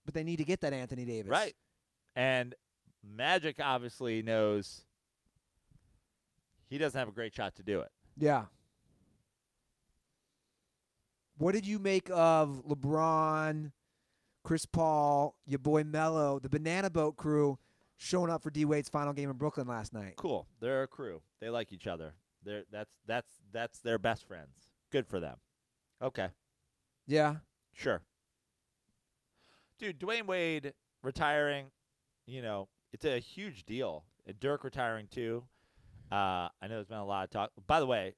But they need to get that Anthony Davis. Right. And Magic obviously knows he doesn't have a great shot to do it. Yeah. What did you make of LeBron, Chris Paul, your boy Melo, the Banana Boat crew showing up for D-Wade's final game in Brooklyn last night? Cool. They're a crew. They like each other. That's their best friends. Good for them. Okay. Yeah. Sure. Dude, Dwayne Wade retiring, it's a huge deal. Dirk retiring too. I know there's been a lot of talk. By the way,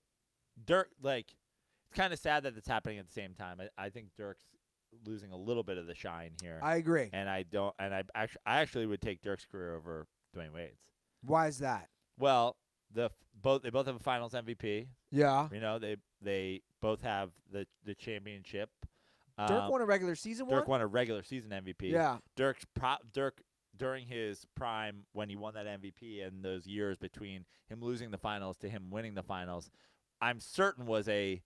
Dirk, it's kind of sad that it's happening at the same time. I think Dirk's losing a little bit of the shine here. I agree. And I actually would take Dirk's career over Dwayne Wade's. Why is that? Well, they both have a Finals MVP. Yeah. They both have the championship. Dirk won a regular season one? Dirk won a regular season MVP. Yeah. Dirk during his prime when he won that MVP and those years between him losing the finals to him winning the finals, I'm certain was a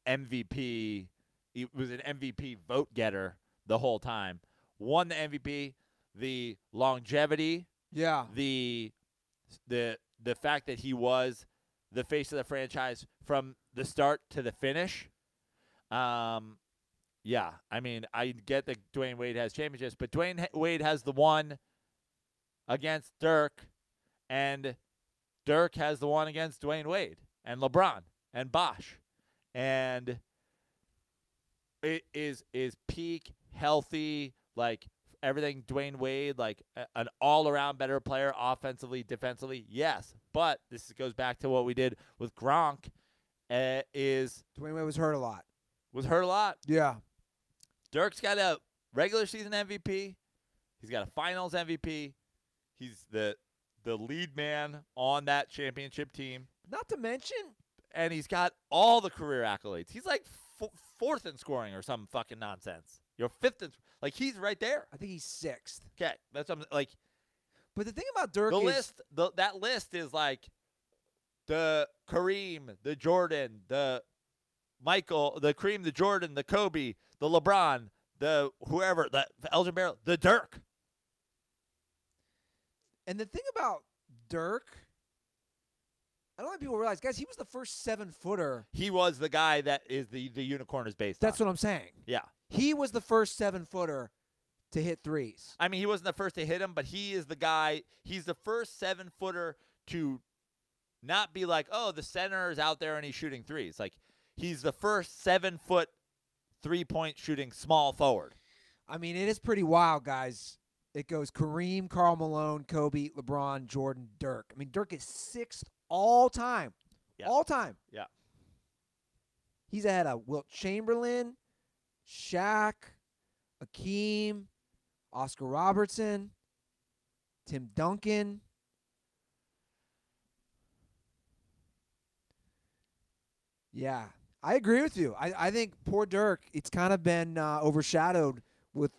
MVP. He was an MVP vote getter the whole time. Won the MVP, the longevity, the fact that he was the face of the franchise from the start to the finish. Yeah, I mean, I get that Dwayne Wade has championships, but Dwayne Wade has the one against Dirk, and Dirk has the one against Dwayne Wade and LeBron and Bosh. And it is peak, healthy, like everything Dwayne Wade, like an all-around better player offensively, defensively, yes. But this goes back to what we did with Gronk, is Dwayne Wade was hurt a lot. Yeah. Dirk's got a regular season MVP. He's got a finals MVP. He's the lead man on that championship team. Not to mention. And he's got all the career accolades. He's like 4th in scoring or some fucking nonsense. You're 5th in. Like, he's right there. I think he's 6th. Okay. That's what I'm, like. But the thing about Dirk that list is like the Kareem, the Jordan, the Michael, the Kareem, the Jordan, the Kobe, the LeBron, the whoever, the Elgin Baylor, the Dirk. And the thing about Dirk I don't think people realize, guys, he was the first 7-footer. He was the guy that is the unicorn is based That's on. what I'm saying. Yeah. He was the first 7-footer to hit threes. I mean, he wasn't the first to hit him, but he is the guy. He's the first 7-footer to not be like, oh, the center is out there and he's shooting threes. Like, he's the first 7-foot 3-point shooting small forward. I mean, it is pretty wild, guys. It goes Kareem, Karl Malone, Kobe, LeBron, Jordan, Dirk. I mean, Dirk is 6th all time. Yeah. All time. Yeah. He's ahead of Wilt Chamberlain, Shaq, Akeem, Oscar Robertson, Tim Duncan. Yeah, I agree with you. I think poor Dirk, it's kind of been overshadowed with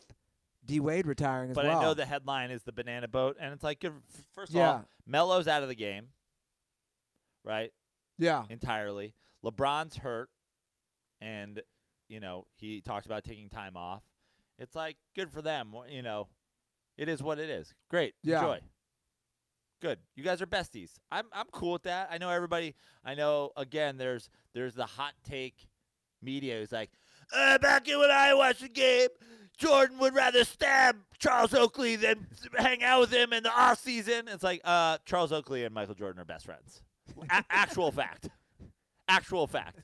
D-Wade retiring as well. But I know the headline is the banana boat, and it's like, first of all, Melo's out of the game, right? Yeah. Entirely. LeBron's hurt, and, he talked about taking time off. It's like, good for them. It is what it is. Great. Yeah. Enjoy. Good. You guys are besties. I'm cool with that. I know everybody. I know, again, there's the hot take media who's like, back in when I watched the game, Jordan would rather stab Charles Oakley than hang out with him in the off season. It's like, Charles Oakley and Michael Jordan are best friends. Actual fact. Actual fact.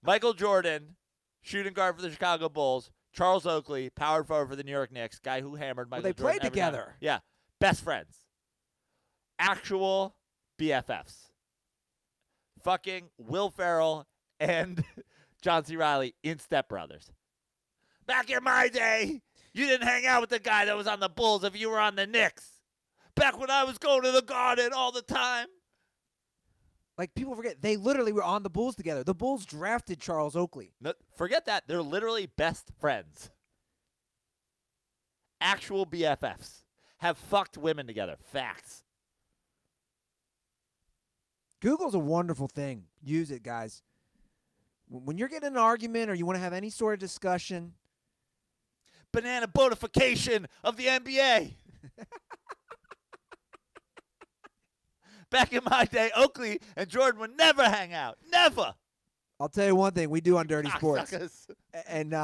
Michael Jordan, shooting guard for the Chicago Bulls. Charles Oakley, power forward for the New York Knicks, guy who hammered Michael Jordan. They played every together. time. Yeah. Best friends. Actual BFFs. Fucking Will Ferrell and John C. Reilly in Step Brothers. Back in my day, you didn't hang out with the guy that was on the Bulls if you were on the Knicks. Back when I was going to the Garden all the time. Like, people forget, they literally were on the Bulls together. The Bulls drafted Charles Oakley. No, forget that. They're literally best friends. Actual BFFs. Have fucked women together. Facts. Google's a wonderful thing. Use it, guys. When you're getting in an argument or you want to have any sort of discussion. Banana boatification of the NBA. Back in my day, Oakley and Jordan would never hang out. Never. I'll tell you one thing we do on Dirty Sports. Suckers. And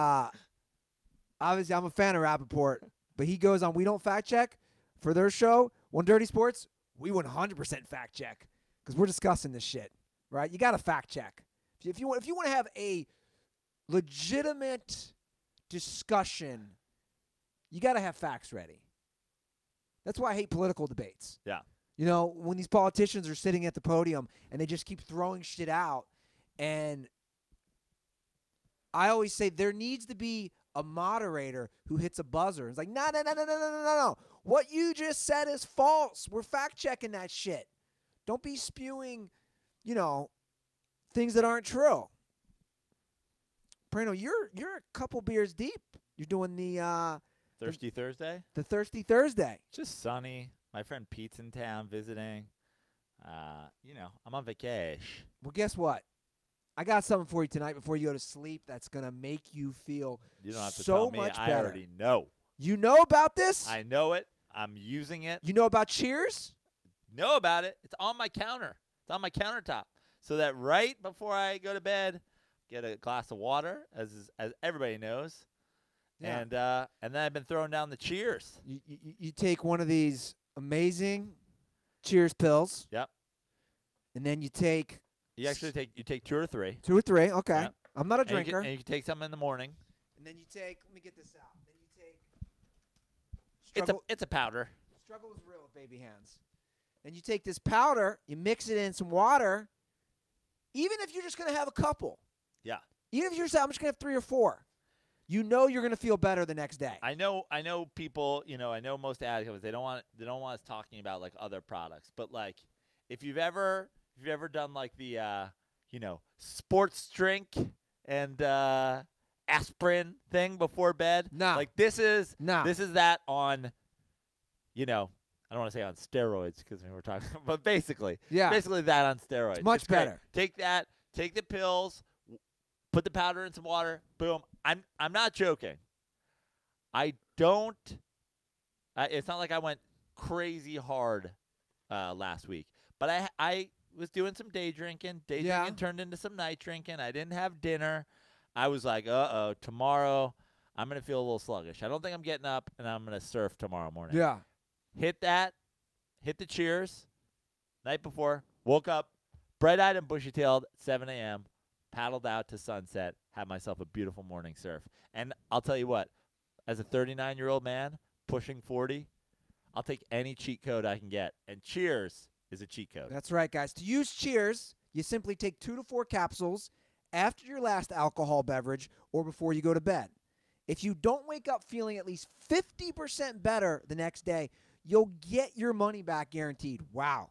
obviously I'm a fan of Rappaport, but he goes on We Don't Fact Check for their show. On Dirty Sports, we 100% fact check because we're discussing this shit, right? You got to fact check. If you want to have a legitimate discussion, you got to have facts ready. That's why I hate political debates. Yeah. When these politicians are sitting at the podium and they just keep throwing shit out, and I always say there needs to be a moderator who hits a buzzer. It's like, no. What you just said is false. We're fact-checking that shit. Don't be spewing, things that aren't true. Prano, you're a couple beers deep. You're doing the Thirsty Thursday? The Thirsty Thursday. Just sunny. My friend Pete's in town visiting. I'm on vacation. Well, guess what? I got something for you tonight before you go to sleep that's going to make you feel You don't have to so tell me. much I better. already know. You know about this? I know it. I'm using it. You know about Cheers? Know about it. It's on my counter. It's on my countertop. So that right before I go to bed, get a glass of water, as everybody knows. Yeah. And then I've been throwing down the Cheers. You take one of these amazing Cheers pills. Yep. And then you take You take 2 or 3. 2 or 3. Okay. Yep. I'm not a And drinker. you can take some in the morning. And then you take. Let me get this out. Then you take. It's a powder. Struggle is real with baby hands. Then you take this powder. You mix it in some water. Even if you're just gonna have a couple. Yeah. Even if you're saying I'm just gonna have 3 or 4. You're gonna feel better the next day. I know people, I know most addicts, they don't want us talking about like other products, but like if you've ever done like the sports drink and aspirin thing before bed, No. like this is No. that on I don't want to say on steroids because we're talking, but basically that on steroids. It's much great. better. Take that, take the pills, put the powder in some water, boom. I'm not joking. It's not like I went crazy hard last week, but I was doing some day drinking. Day Yeah. drinking turned into some night drinking. I didn't have dinner. I was like, uh-oh, tomorrow I'm going to feel a little sluggish. I don't think I'm getting up, and I'm going to surf tomorrow morning. Yeah. Hit the cheers. Night before, woke up, bright-eyed and bushy-tailed, 7 a.m., paddled out to sunset, had myself a beautiful morning surf. And I'll tell you what, as a 39-year-old man pushing 40, I'll take any cheat code I can get. And Cheers is a cheat code. That's right, guys. To use Cheers, you simply take 2 to 4 capsules after your last alcohol beverage or before you go to bed. If you don't wake up feeling at least 50% better the next day, you'll get your money back guaranteed. Wow.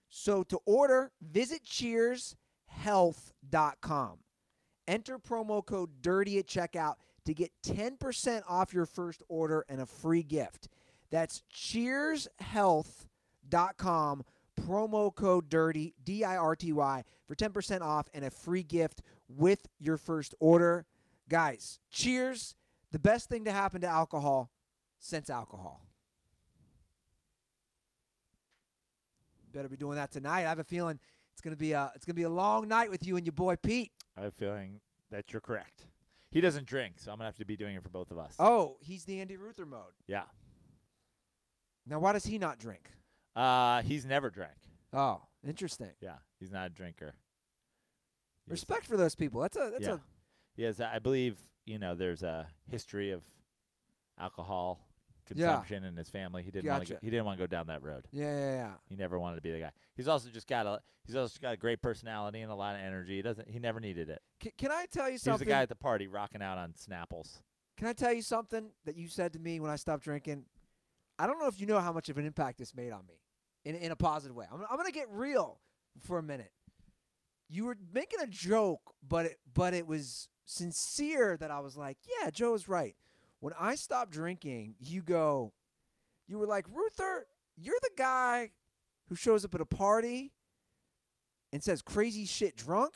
So to order, visit cheershealth.com. Enter promo code DIRTY at checkout to get 10% off your first order and a free gift. That's cheershealth.com, promo code DIRTY, D-I-R-T-Y, for 10% off and a free gift with your first order. Guys, cheers. The best thing to happen to alcohol since alcohol. Better be doing that tonight. I have a feeling it's gonna be a long night with you and your boy Pete. I have a feeling that you're correct. He doesn't drink, so I'm going to have to be doing it for both of us. Oh, he's the Andy Ruther mode. Yeah. Now, why does he not drink? He's never drank. Oh, interesting. Yeah, he's not a drinker. Respect for those people. That's a Yes, I believe, there's a history of alcohol consumption in his family. He didn't want to go down that road. Yeah. He never wanted to be the guy. He's also got a great personality and a lot of energy. He never needed it. Can I tell you He was something? the guy at the party rocking out on Snapples. Can I tell you something that you said to me when I stopped drinking? I don't know if you know how much of an impact this made on me in a positive way. I'm going to get real for a minute. You were making a joke, but it was sincere that I was like, yeah, Joe is right. When I stopped drinking, you were like, Ruther, you're the guy who shows up at a party and says crazy shit drunk.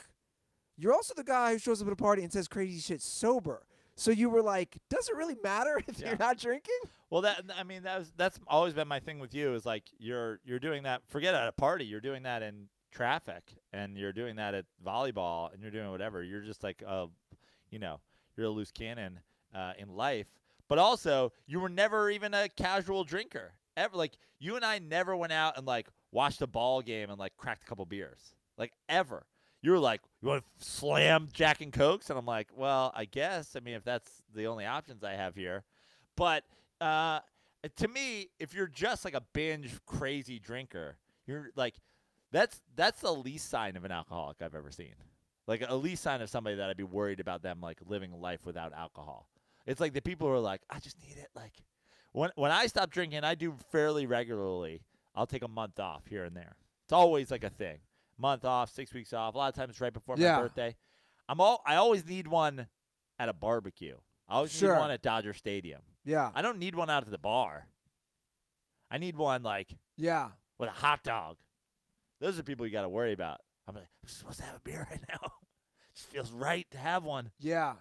You're also the guy who shows up at a party and says crazy shit sober. So you were like, does it really matter if you're not drinking? Well, that's always been my thing with you is like you're doing that. Forget at a party, you're doing that in traffic, and you're doing that at volleyball, and you're doing whatever. You're just like you're a loose cannon in life. But also, you were never even a casual drinker ever. Like you and I never went out and like watched a ball game and like cracked a couple beers, like ever. You were like, you want to slam Jack and Cokes? And I'm like, well, I guess. I mean, if that's the only options I have here. But to me, if you're just like a binge crazy drinker, you're like, that's the least sign of an alcoholic I've ever seen. Like a least sign of somebody that I'd be worried about them like living life without alcohol. It's like the people who are like, I just need it. Like when I stop drinking, I do fairly regularly. I'll take a month off here and there. It's always like a thing. Month off, 6 weeks off. A lot of times it's right before my birthday. I always need one at a barbecue. I always need one at Dodger Stadium. Yeah. I don't need one out at the bar. I need one with a hot dog. Those are people you got to worry about. I'm like, I'm supposed to have a beer right now. It just feels right to have one. Yeah.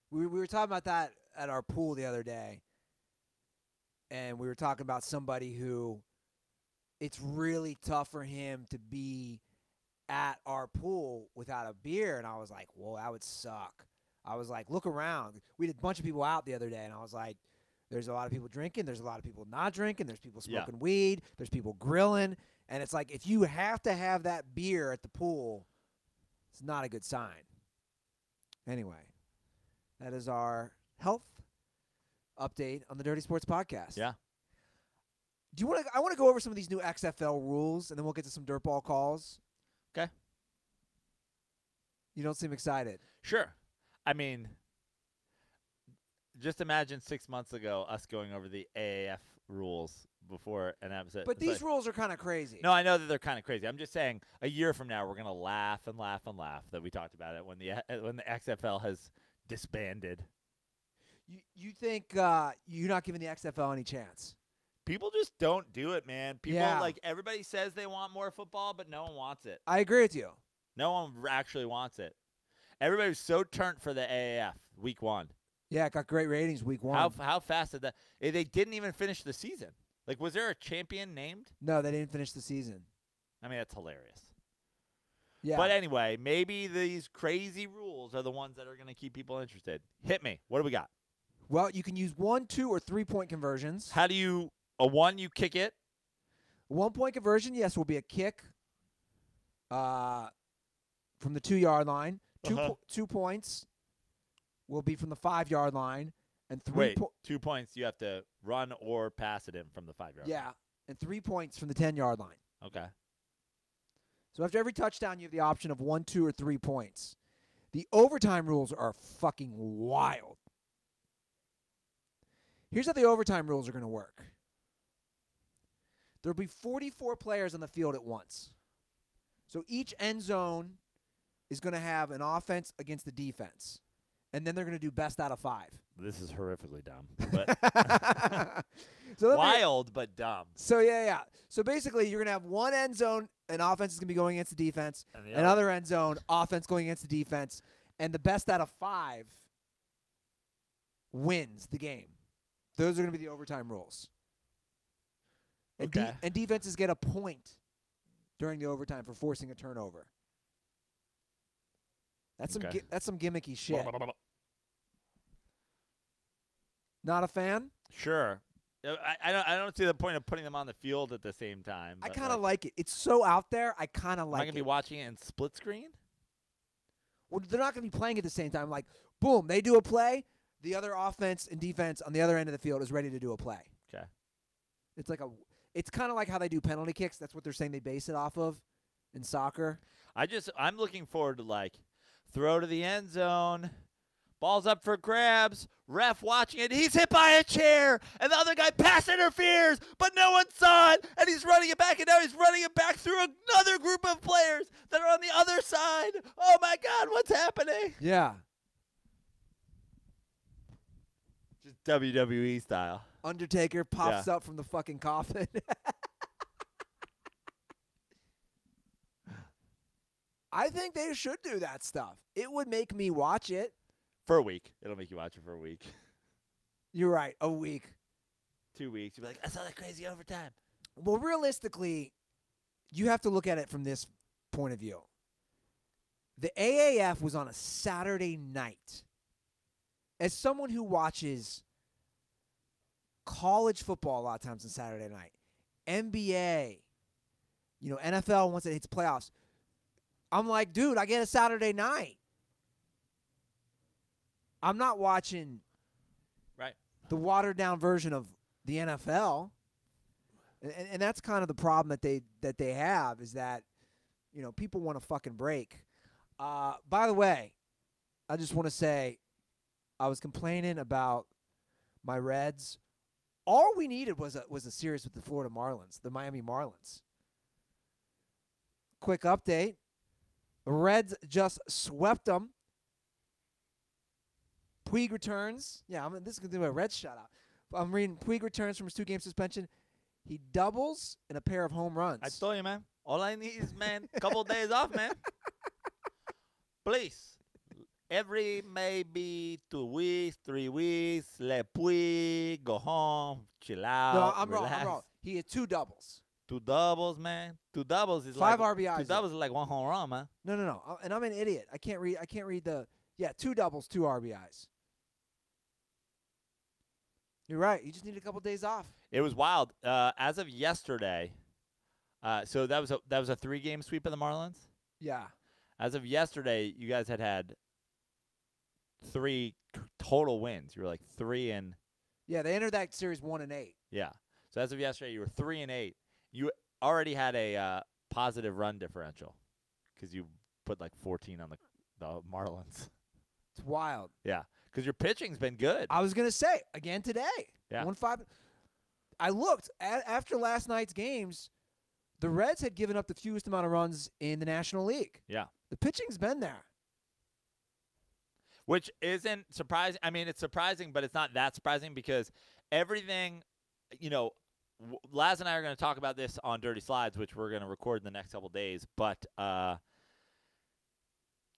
We were talking about that at our pool the other day, and we were talking about somebody who it's really tough for him to be at our pool without a beer, and I was like, whoa, that would suck. I was like, look around. We had a bunch of people out the other day, and I was like, there's a lot of people drinking. There's a lot of people not drinking. There's people smoking weed. There's people grilling. And it's like if you have to have that beer at the pool, it's not a good sign. Anyway, that is our health update on the Dirty Sports Podcast. Yeah. I want to go over some of these new XFL rules, and then we'll get to some dirtball calls. Okay. You don't seem excited. Sure. I mean, just imagine 6 months ago us going over the AAF rules before an episode. But these rules are kind of crazy. No, I know that they're kind of crazy. I'm just saying a year from now we're going to laugh and laugh and laugh that we talked about it when the XFL has disbanded. You think you're not giving the XFL any chance? People just don't do it, man. People everybody says they want more football, but no one wants it. I agree with you. No one actually wants it. Everybody was so turned for the AAF week 1. Yeah, it got great ratings week 1. How fast did that? They didn't even finish the season. Like, was there a champion named? No, they didn't finish the season. I mean, that's hilarious. Yeah. But anyway, maybe these crazy rules are the ones that are going to keep people interested. Hit me. What do we got? Well, you can use 1, 2, or 3-point conversions. How do you – a 1, you kick it? 1-point conversion, yes, will be a kick from the 2-yard line. 2 points will be from the 5-yard line. And 2 points you have to run or pass it in from the 5-yard line. Yeah, and 3 points from the 10-yard line. Okay. So after every touchdown, you have the option of 1, 2, or 3 points. The overtime rules are fucking wild. Here's how the overtime rules are going to work. There'll be 44 players on the field at once. So each end zone is going to have an offense against the defense. And then they're going to do best out of 5. This is horrifically dumb. But wild, but dumb. So, yeah. So, basically, you're going to have one end zone, and offense is going to be going against the defense. And another end zone, offense going against the defense. And the best out of 5 wins the game. Those are going to be the overtime rules. And, okay. And defenses get a point during the overtime for forcing a turnover. That's some gimmicky shit. Not a fan? Sure. I don't see the point of putting them on the field at the same time. I kind of like it. It's so out there. I kind of like it. Am I going to be watching it in split screen? Well, they're not going to be playing at the same time. Like, boom, they do a play. The other offense and defense on the other end of the field is ready to do a play. Okay. It's kind of like how they do penalty kicks. That's what they're saying they base it off of in soccer. I'm looking forward to throw to the end zone. Ball's up for grabs. Ref watching it. He's hit by a chair. And the other guy pass interferes, but no one saw it. And he's running it back. And now he's running it back through another group of players that are on the other side. Oh, my God. What's happening? Yeah. Just WWE style. Undertaker pops up from the fucking coffin. I think they should do that stuff. It would make me watch it. For a week. It'll make you watch it for a week. You're right. A week. 2 weeks. You'll be like, I saw that crazy overtime. Well, realistically, you have to look at it from this point of view. The AAF was on a Saturday night. As someone who watches college football a lot of times on Saturday night, NBA, NFL once it hits playoffs, I'm like, dude, I get a Saturday night. I'm not watching the watered-down version of the NFL. And that's kind of the problem that they have is that, people want a fucking break. By the way, I just want to say I was complaining about my Reds. All we needed was a series with the Florida Marlins, the Miami Marlins. Quick update. The Reds just swept them. Puig returns. Yeah, this is going to do a Reds shout-out. I'm reading Puig returns from his 2-game suspension. He doubles in a pair of home runs. I told you, man. All I need is, man, a couple of days off, man. Please. Every maybe 2 weeks, 3 weeks, let Puig go home, chill out, No, I'm relax. wrong. He had 2 doubles. 2 doubles, man. 2 doubles is 5 like RBIs. 2 doubles is like 1 home run, man. No. And I'm an idiot. I can't read the 2 doubles, 2 RBIs. You're right. You just need a couple days off. It was wild. As of yesterday, so that was a 3-game sweep of the Marlins. Yeah. As of yesterday, you guys had 3 total wins. You were like 3 and. Yeah, they entered that series 1-8. Yeah. So as of yesterday, you were 3-8. You already had a positive run differential because you put like 14 on the Marlins. It's wild. Yeah, because your pitching's been good. I was gonna say again today. Yeah. 1-5. I looked after last night's games. The Reds had given up the fewest amount of runs in the National League. Yeah. The pitching's been there. Which isn't surprising. I mean, it's surprising, but it's not that surprising because everything, Laz and I are going to talk about this on Dirty Slides, which we're going to record in the next couple days. But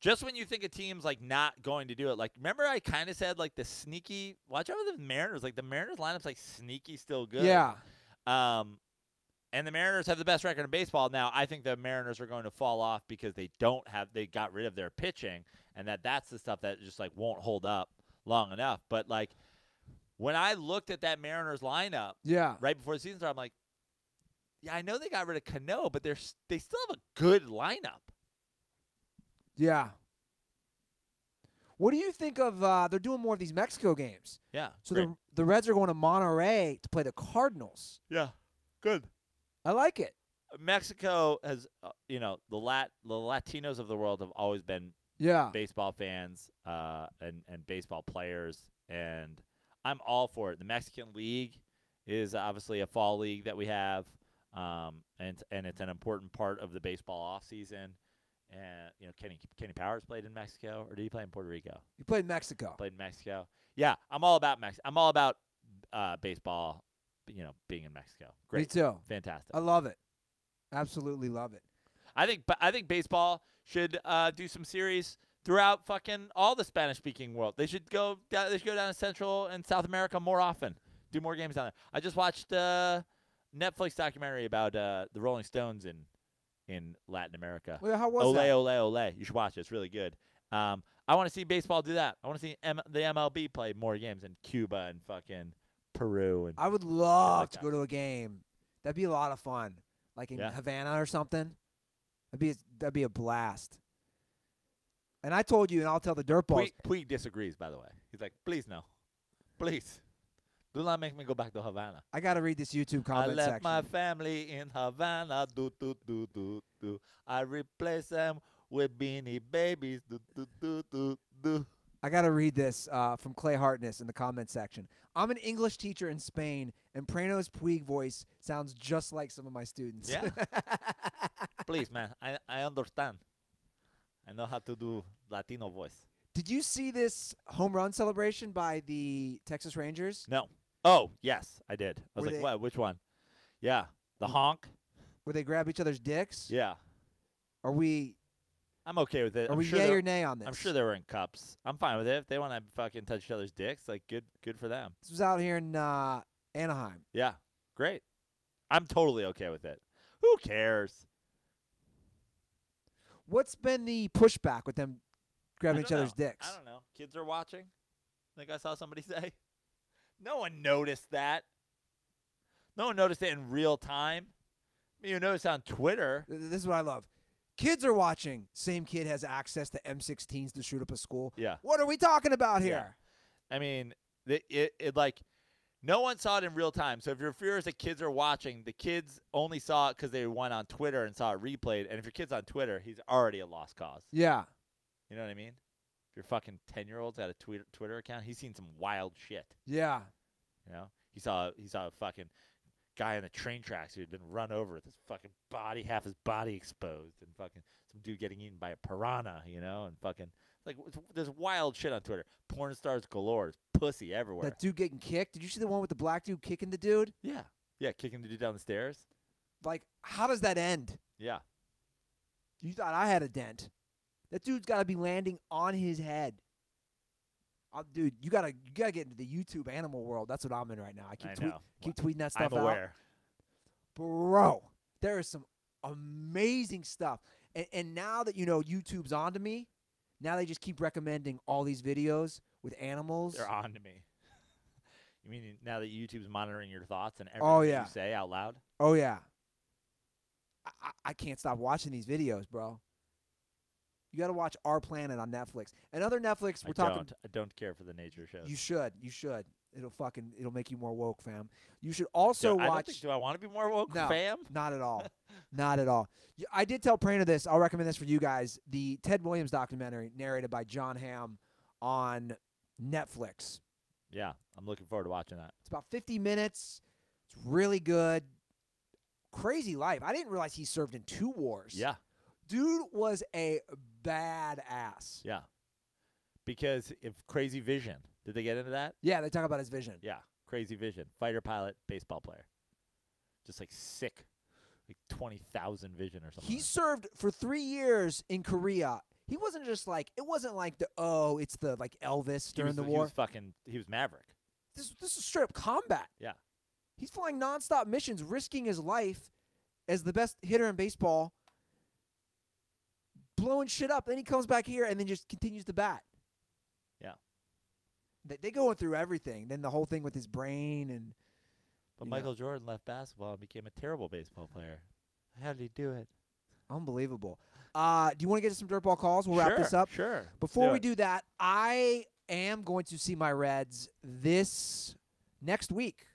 just when you think a team's like not going to do it, like remember I kind of said like the sneaky. Watch out for the Mariners. Like the Mariners lineup's like sneaky still good. Yeah. And the Mariners have the best record in baseball. Now, I think the Mariners are going to fall off because they got rid of their pitching, and that's the stuff that just, like, won't hold up long enough. But, like, when I looked at that Mariners lineup right before the season started, I'm like, yeah, I know they got rid of Cano, but they still have a good lineup. Yeah. What do you think of they're doing more of these Mexico games? Yeah. So the Reds are going to Monterrey to play the Cardinals. Yeah. Good. I like it. Mexico has, the Latinos of the world have always been baseball fans and baseball players, and I'm all for it. The Mexican League is obviously a fall league that we have, and it's an important part of the baseball offseason. And Kenny Powers played in Mexico, or did he play in Puerto Rico? He played in Mexico. Played in Mexico. Yeah, I'm all about Mexico. I'm all about baseball. Being in Mexico. Great. Me too. Fantastic. I love it. Absolutely love it. I think baseball should do some series throughout fucking all the Spanish-speaking world. They should go down to Central and South America more often. Do more games down there. I just watched a Netflix documentary about the Rolling Stones in Latin America. Well, how was Ole, that? Ole, Ole. You should watch it. It's really good. I want to see baseball do that. I want to see the MLB play more games in Cuba and fucking Peru. And I would love to go to a game. That'd be a lot of fun. Like in Yeah. Havana or something. That'd be a blast. And I told you, and I'll tell the Dirtballs. Puig disagrees, by the way. He's like, please no. Please. Do not make me go back to Havana. I got to read this YouTube comment I left section. my family in Havana. Do, do, do, do, do. I replace them with beanie babies. Do, do, do, do, do. I got to read this from Clay Hartness in the comment section. I'm an English teacher in Spain, and Prano's Puig voice sounds just like some of my students. Yeah. Please, man. I understand. I know how to do Latino voice. Did you see this home run celebration by the Texas Rangers? No. Oh, yes, I did. I was Were like, they- what? Which one? Yeah. The honk? Where they grab each other's dicks? Yeah. Are we I'm okay with it. are I'm we sure yay they're- or nay on this? I'm sure they were in cups. I'm fine with it. If they want to fucking touch each other's dicks, like, good for them. This was out here in Anaheim. Yeah. Great. I'm totally okay with it. Who cares? What's been the pushback with them grabbing I each don't other's know. dicks? I don't know. Kids are watching. I think I saw somebody say. No one noticed that. No one noticed it in real time. I mean, you noticed it on Twitter. This is what I love. Kids are watching. Same kid has access to M16s to shoot up a school. Yeah. What are we talking about here? I mean, it like, no one saw it in real time. So if your fear is that kids are watching, the kids only saw it because they went on Twitter and saw it replayed. And if your kid's on Twitter, he's already a lost cause. Yeah. You know what I mean? If your fucking 10-year-old's got a Twitter account, he's seen some wild shit. Yeah. You know, he saw a fucking guy on the train tracks who had been run over with his fucking body, half his body exposed, and fucking some dude getting eaten by a piranha, and fucking like there's wild shit on Twitter. Porn stars galore, there's pussy everywhere. That dude getting kicked. Did you see the one with the black dude kicking the dude? Yeah, kicking the dude down the stairs. Like, how does that end? Yeah, You thought I had a dent. That dude's got to be landing on his head. Dude, you gotta get into the YouTube animal world. That's what I'm in right now. I keep tweeting that stuff I'm aware. out. Bro, there is some amazing stuff. And now that YouTube's onto me, now they just keep recommending all these videos with animals. They're on to me. You mean now that YouTube's monitoring your thoughts and everything you say out loud? Oh yeah. I can't stop watching these videos, bro. You got to watch Our Planet on Netflix. And other Netflix, I don't care for the nature shows. You should. It'll make you more woke, fam. You should also watch. Do I want to be more woke, No, fam? not at all. Not at all. I did tell Prana this. I'll recommend this for you guys. The Ted Williams documentary narrated by John Hamm on Netflix. Yeah, I'm looking forward to watching that. It's about 50 minutes. It's really good. Crazy life. I didn't realize he served in 2 wars. Yeah. Dude was a badass. Yeah. Because if crazy vision, did they get into that? Yeah, they talk about his vision. Yeah. Crazy vision. Fighter pilot, baseball player. Just like sick. Like 20,000 vision or something. He served for 3 years in Korea. He wasn't just like, it wasn't like it's the like Elvis during the war. He was Maverick. This is straight up combat. Yeah. He's flying nonstop missions, risking his life as the best hitter in baseball, blowing shit up. Then he comes back here and then just continues to bat. Yeah. They going through everything. Then the whole thing with his brain and. But Michael Jordan left basketball and became a terrible baseball player. How did he do it? Unbelievable. Do you want to get to some dirtball calls? We'll wrap this up. Sure. Before we do that, I am going to see my Reds this next week.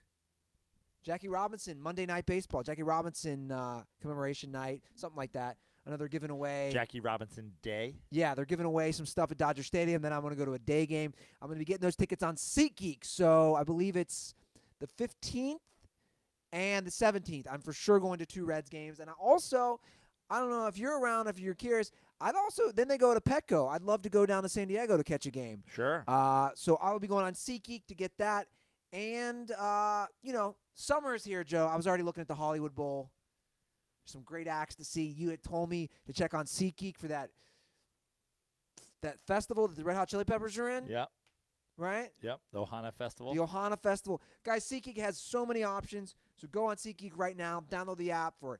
Jackie Robinson, Monday Night Baseball. Jackie Robinson commemoration night, something like that. Another giving away. Jackie Robinson Day. Yeah, they're giving away some stuff at Dodger Stadium. Then I'm going to go to a day game. I'm going to be getting those tickets on SeatGeek. So I believe it's the 15th and the 17th. I'm for sure going to 2 Reds games. And I don't know if you're around, if you're curious, then they go to Petco. I'd love to go down to San Diego to catch a game. Sure. So I'll be going on SeatGeek to get that. And, summer's here, Joe. I was already looking at the Hollywood Bowl. Some great acts to see. You had told me to check on SeatGeek for that festival that the Red Hot Chili Peppers are in. Yep. Right? Yep. The Ohana Festival. The Ohana Festival. Guys, SeatGeek has so many options. So go on SeatGeek right now. Download the app for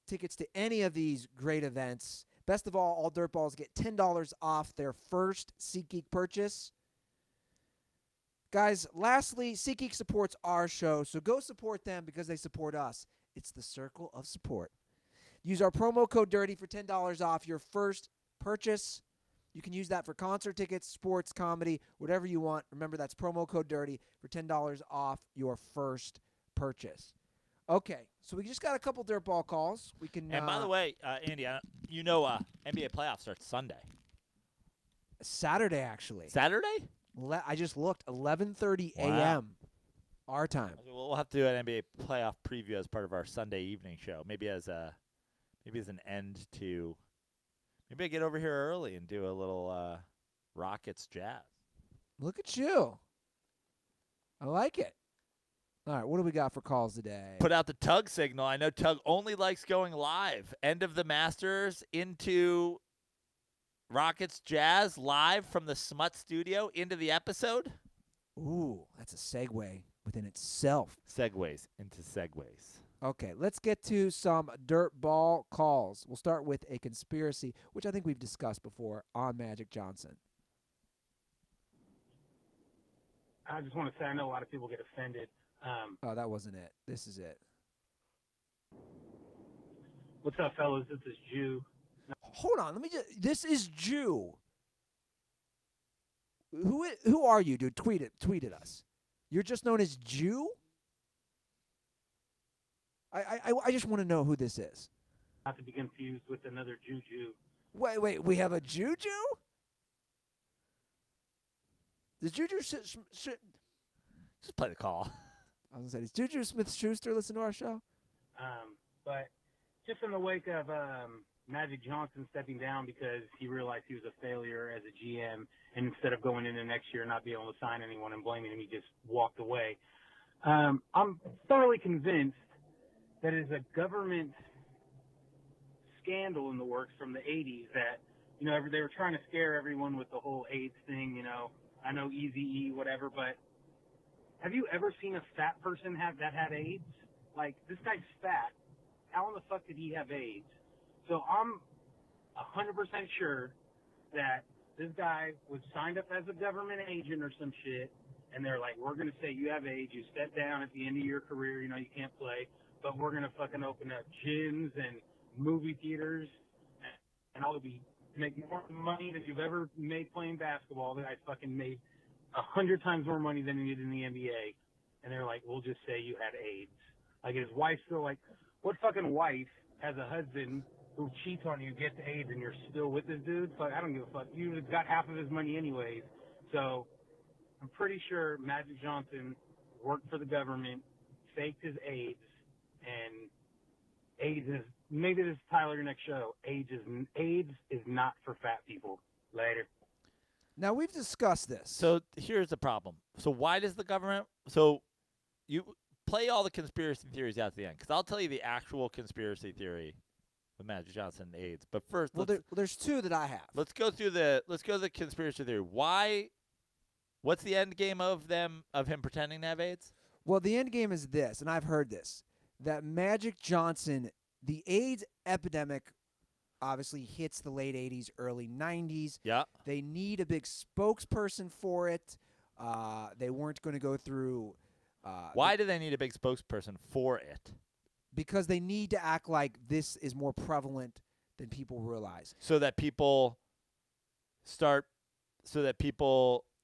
tickets to any of these great events. Best of all Dirtballs get $10 off their first SeatGeek purchase. Guys, lastly, SeatGeek supports our show, so go support them because they support us. It's the circle of support. Use our promo code DIRTY for $10 off your first purchase. You can use that for concert tickets, sports, comedy, whatever you want. Remember, that's promo code DIRTY for $10 off your first purchase. Okay, so we just got a couple Dirtball calls. We can. And by the way, Andy, NBA playoffs start Sunday. Saturday, actually. Saturday? I just looked. 11:30 a.m. Wow. Our time. We'll have to do an NBA playoff preview as part of our Sunday evening show. Maybe as an end to. Maybe I get over here early and do a little Rockets Jazz. Look at you. I like it. All right, what do we got for calls today? Put out the Tug signal. I know Tug only likes going live. End of the Masters into Rockets Jazz live from the Smut Studio into the episode. Ooh, that's a segue within itself. Segues into segues. Okay, let's get to some Dirtball calls. We'll start with a conspiracy, which I think we've discussed before on Magic Johnson. I just want to say I know a lot of people get offended. Oh, that wasn't it. This is it. What's up, fellas? This is Jew. Hold on. This is Jew. Who are you, dude? Tweet at us. You're just known as Jew? I just want to know who this is. Not to be confused with another Jew. Wait. We have a Jew? Does Juju Just play the call. I was going to say, does Juju Smith-Schuster listen to our show? But just in the wake of Magic Johnson stepping down because he realized he was a failure as a GM, and instead of going into next year and not being able to sign anyone and blaming him, he just walked away. I'm thoroughly convinced that it is a government scandal in the works from the 80s that, they were trying to scare everyone with the whole AIDS thing, I know Eazy-E, whatever, but have you ever seen a fat person that had AIDS? Like, this guy's fat. How in the fuck did he have AIDS? So I'm 100% sure that this guy was signed up as a government agent or some shit, and they're like, we're going to say you have AIDS, you step down at the end of your career, you can't play, but we're going to fucking open up gyms and movie theaters, and I'll make more money than you've ever made playing basketball. That I fucking made 100 times more money than he did in the NBA. And they're like, we'll just say you had AIDS. Like, his wife's still like, what fucking wife has a husband who cheats on you, gets AIDS, and you're still with this dude? Fuck, I don't give a fuck. You got half of his money anyways. So I'm pretty sure Magic Johnson worked for the government, faked his AIDS, and AIDS is, maybe this is Tyler, your next show, AIDS is not for fat people. Later. Now, we've discussed this. So here's the problem. So why does the government – so you play all the conspiracy theories out at the end, because I'll tell you the actual conspiracy theory with Magic Johnson and AIDS. But first, there's two that I have. Let's go through the conspiracy theory. Why – what's the end game of him pretending to have AIDS? Well, the end game is this, and I've heard this, that Magic Johnson the AIDS epidemic obviously hits the late 80s, early 90s. Yeah. They need a big spokesperson for it. They weren't going to go through. Why do they need a big spokesperson for it? Because they need to act like this is more prevalent than people realize. So that people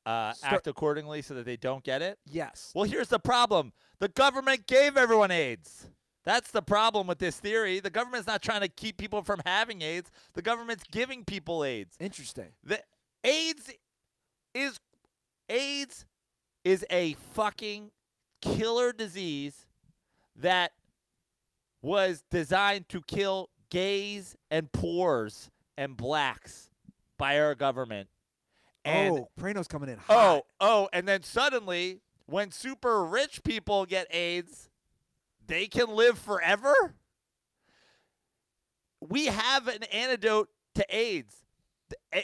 act accordingly so that they don't get it? Yes. Well, here's the problem. The government gave everyone AIDS. That's the problem with this theory. The government's not trying to keep people from having AIDS. The government's giving people AIDS. Interesting. AIDS is a fucking killer disease that was designed to kill gays and poors and blacks by our government. And Prano's coming in hot. And then suddenly, when super rich people get AIDS, they can live forever? We have an antidote to AIDS.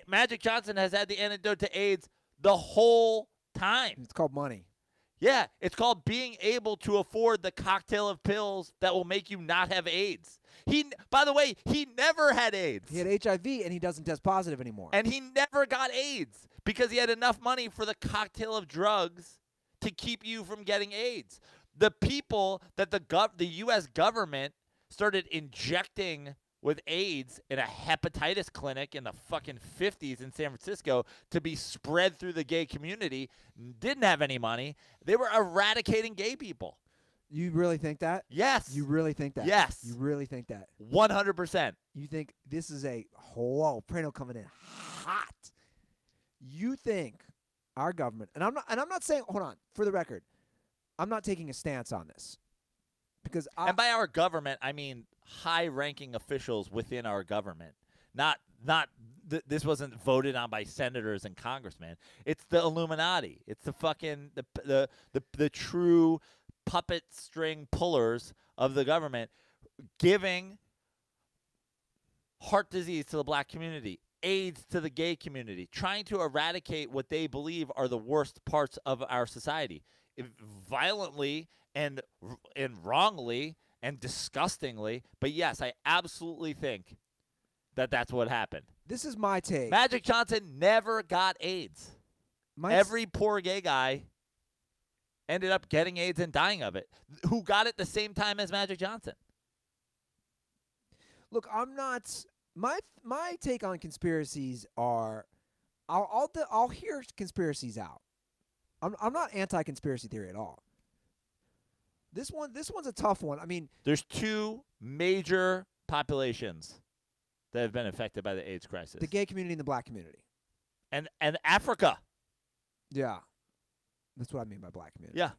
Magic Johnson has had the antidote to AIDS the whole time. It's called money. Yeah, it's called being able to afford the cocktail of pills that will make you not have AIDS. By the way, he never had AIDS. He had HIV, and he doesn't test positive anymore. And he never got AIDS because he had enough money for the cocktail of drugs to keep you from getting AIDS. The people that the U.S. government started injecting with AIDS in a hepatitis clinic in the fucking 50s in San Francisco to be spread through the gay community didn't have any money. They were eradicating gay people. You really think that? Yes. You really think that? Yes. You really think that? 100%. You think this is Prano coming in hot. You think our government, and I'm not saying, hold on, for the record, I'm not taking a stance on this. Because and by our government, I mean high-ranking officials within our government. This wasn't voted on by senators and congressmen. It's the Illuminati. It's the fucking the true puppet string pullers of the government giving heart disease to the black community, AIDS to the gay community, trying to eradicate what they believe are the worst parts of our society. Violently and wrongly and disgustingly. But yes, I absolutely think that that's what happened. This is my take. Magic Johnson never got AIDS. Every poor gay guy ended up getting AIDS and dying of it. Who got it the same time as Magic Johnson? Look, I'm not. My take on conspiracies are, I'll hear conspiracies out. I'm not anti-conspiracy theory at all. This one's a tough one. I mean, there's two major populations that have been affected by the AIDS crisis: the gay community and the black community, and Africa. Yeah, that's what I mean by black community. Yeah.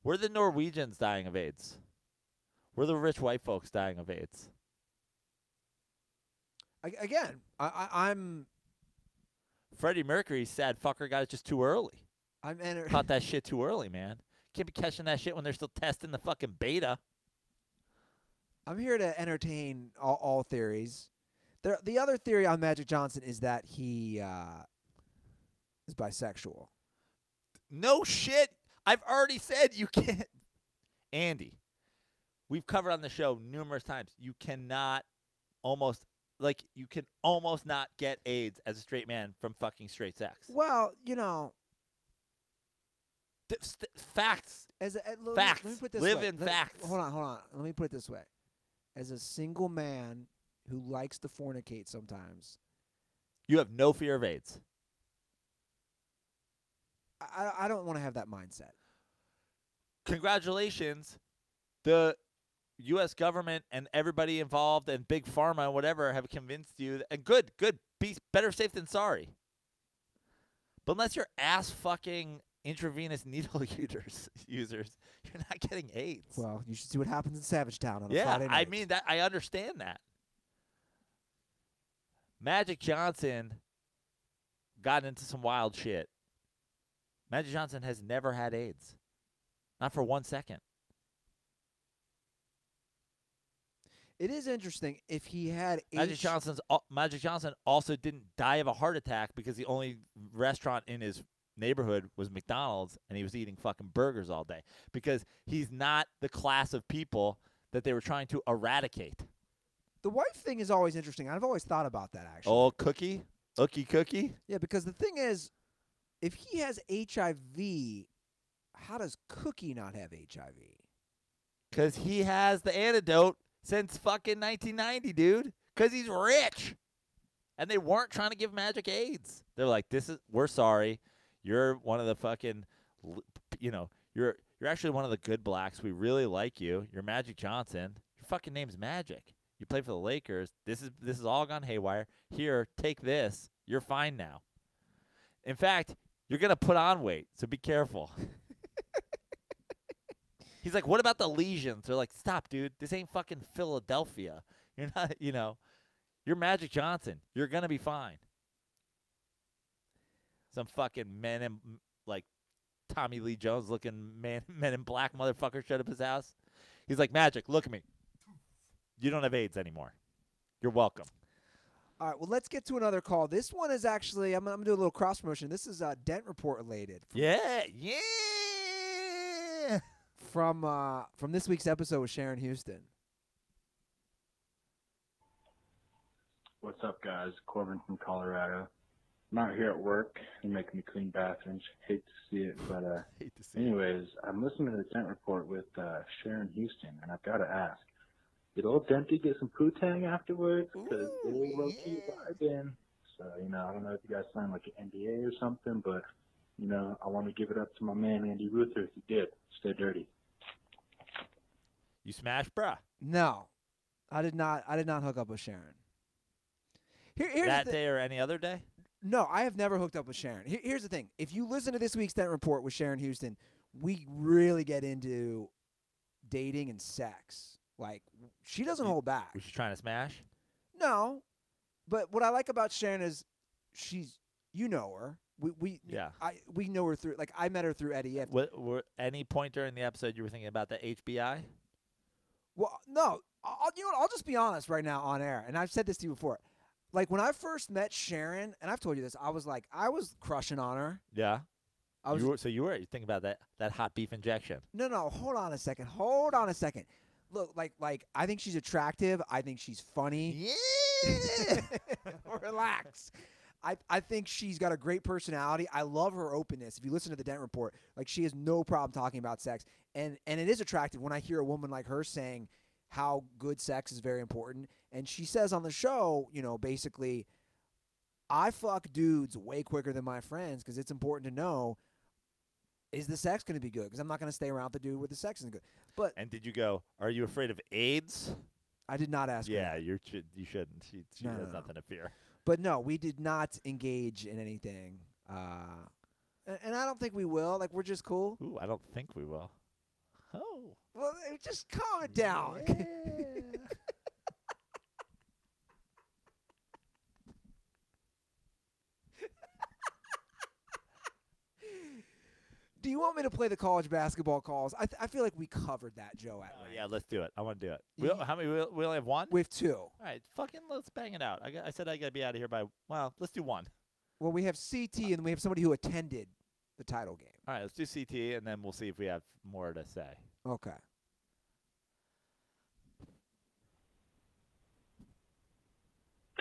We're the Norwegians dying of AIDS. We're the rich white folks dying of AIDS. Again, I'm. Freddie Mercury, sad fucker, got it just too early. Caught that shit too early, man. Can't be catching that shit when they're still testing the fucking beta. I'm here to entertain all theories. The other theory on Magic Johnson is that he is bisexual. No shit. I've already said you can't. Andy, we've covered on the show numerous times. You can almost not get AIDS as a straight man from fucking straight sex. Well, you know. Facts. Facts. Let me put it this Live way. in facts. Hold on. Let me put it this way. As a single man who likes to fornicate sometimes, you have no fear of AIDS. I don't want to have that mindset. Congratulations. The U.S. government and everybody involved and Big Pharma and whatever have convinced you. And good. Be better safe than sorry. But unless you're ass fucking intravenous needle users, you're not getting AIDS. Well, you should see what happens in Savage Town on a Friday night. I mean that. I understand that. Magic Johnson got into some wild shit. Magic Johnson has never had AIDS. Not for 1 second. It is interesting if he had Magic Johnson also didn't die of a heart attack because the only restaurant in his neighborhood was McDonald's and he was eating fucking burgers all day because he's not the class of people that they were trying to eradicate. The wife thing is always interesting. I've always thought about that, actually. Oh, Cookie? Yeah, because the thing is, if he has HIV, how does Cookie not have HIV? Because he has the antidote since fucking 1990, dude. Because he's rich. And they weren't trying to give Magic AIDS. They're like, we're sorry. You're one of the fucking, you're actually one of the good blacks. We really like you. You're Magic Johnson. Your fucking name's Magic. You play for the Lakers. This is all gone haywire. Here, take this. You're fine now. In fact, you're going to put on weight, so be careful. He's like, what about the lesions? They're like, stop, dude. This ain't fucking Philadelphia. You're not, you're Magic Johnson. You're going to be fine. Some fucking men in, like, Tommy Lee Jones looking men in black motherfucker showed up his house. He's like, Magic, look at me. You don't have AIDS anymore. You're welcome. All right, well, let's get to another call. This one is actually, I'm going to do a little cross promotion. This is Dent Report related. Yeah. From this week's episode with Sharon Houston. What's up, guys? Corbin from Colorado. I'm out here at work. You're making me clean bathrooms. Hate to see it, but anyways, I'm listening to the Dent Report with Sharon Houston, and I've got to ask, did old Denty get some poo-tang afterwards? Because they were low-key vibing. So, I don't know if you guys signed like an NDA or something, but, I want to give it up to my man, Andy Ruther, if you did. Stay dirty. You smashed, bruh. No, I did not hook up with Sharon. Here's that day or any other day? No, I have never hooked up with Sharon. Here's the thing. If you listen to this week's Dent Report with Sharon Houston, we really get into dating and sex. Like, she doesn't hold back. Was she trying to smash? No. But what I like about Sharon is you know her. We know her through, like, I met her through Eddie. Were any point during the episode you were thinking about the HBI? Well, no. I'll just be honest right now on air, and I've said this to you before. Like, when I first met Sharon, and I've told you this, I was crushing on her. Yeah. You were thinking about that hot beef injection. No, hold on a second. Look, like I think she's attractive. I think she's funny. Yeah. Relax. I think she's got a great personality. I love her openness. If you listen to the Dent Report, like, she has no problem talking about sex. And it is attractive when I hear a woman like her saying how good sex is very important. And she says on the show, basically, I fuck dudes way quicker than my friends because it's important to know, is the sex going to be good? Because I'm not going to stay around the dude with the sex isn't good. And did you go, are you afraid of AIDS? I did not ask her. Yeah, you shouldn't. She has nothing to fear. But no, we did not engage in anything. And I don't think we will. Like, we're just cool. Ooh, I don't think we will. Oh. Well, just calm it down. Yeah. Do you want me to play the college basketball calls? I feel like we covered that, Joe. Yeah, let's do it. I want to do it. How many? We only have one? We have two. All right, fucking let's bang it out. I said I got to be out of here by, let's do one. Well, we have CT, and we have somebody who attended the title game. All right, let's do CT, and then we'll see if we have more to say. Okay.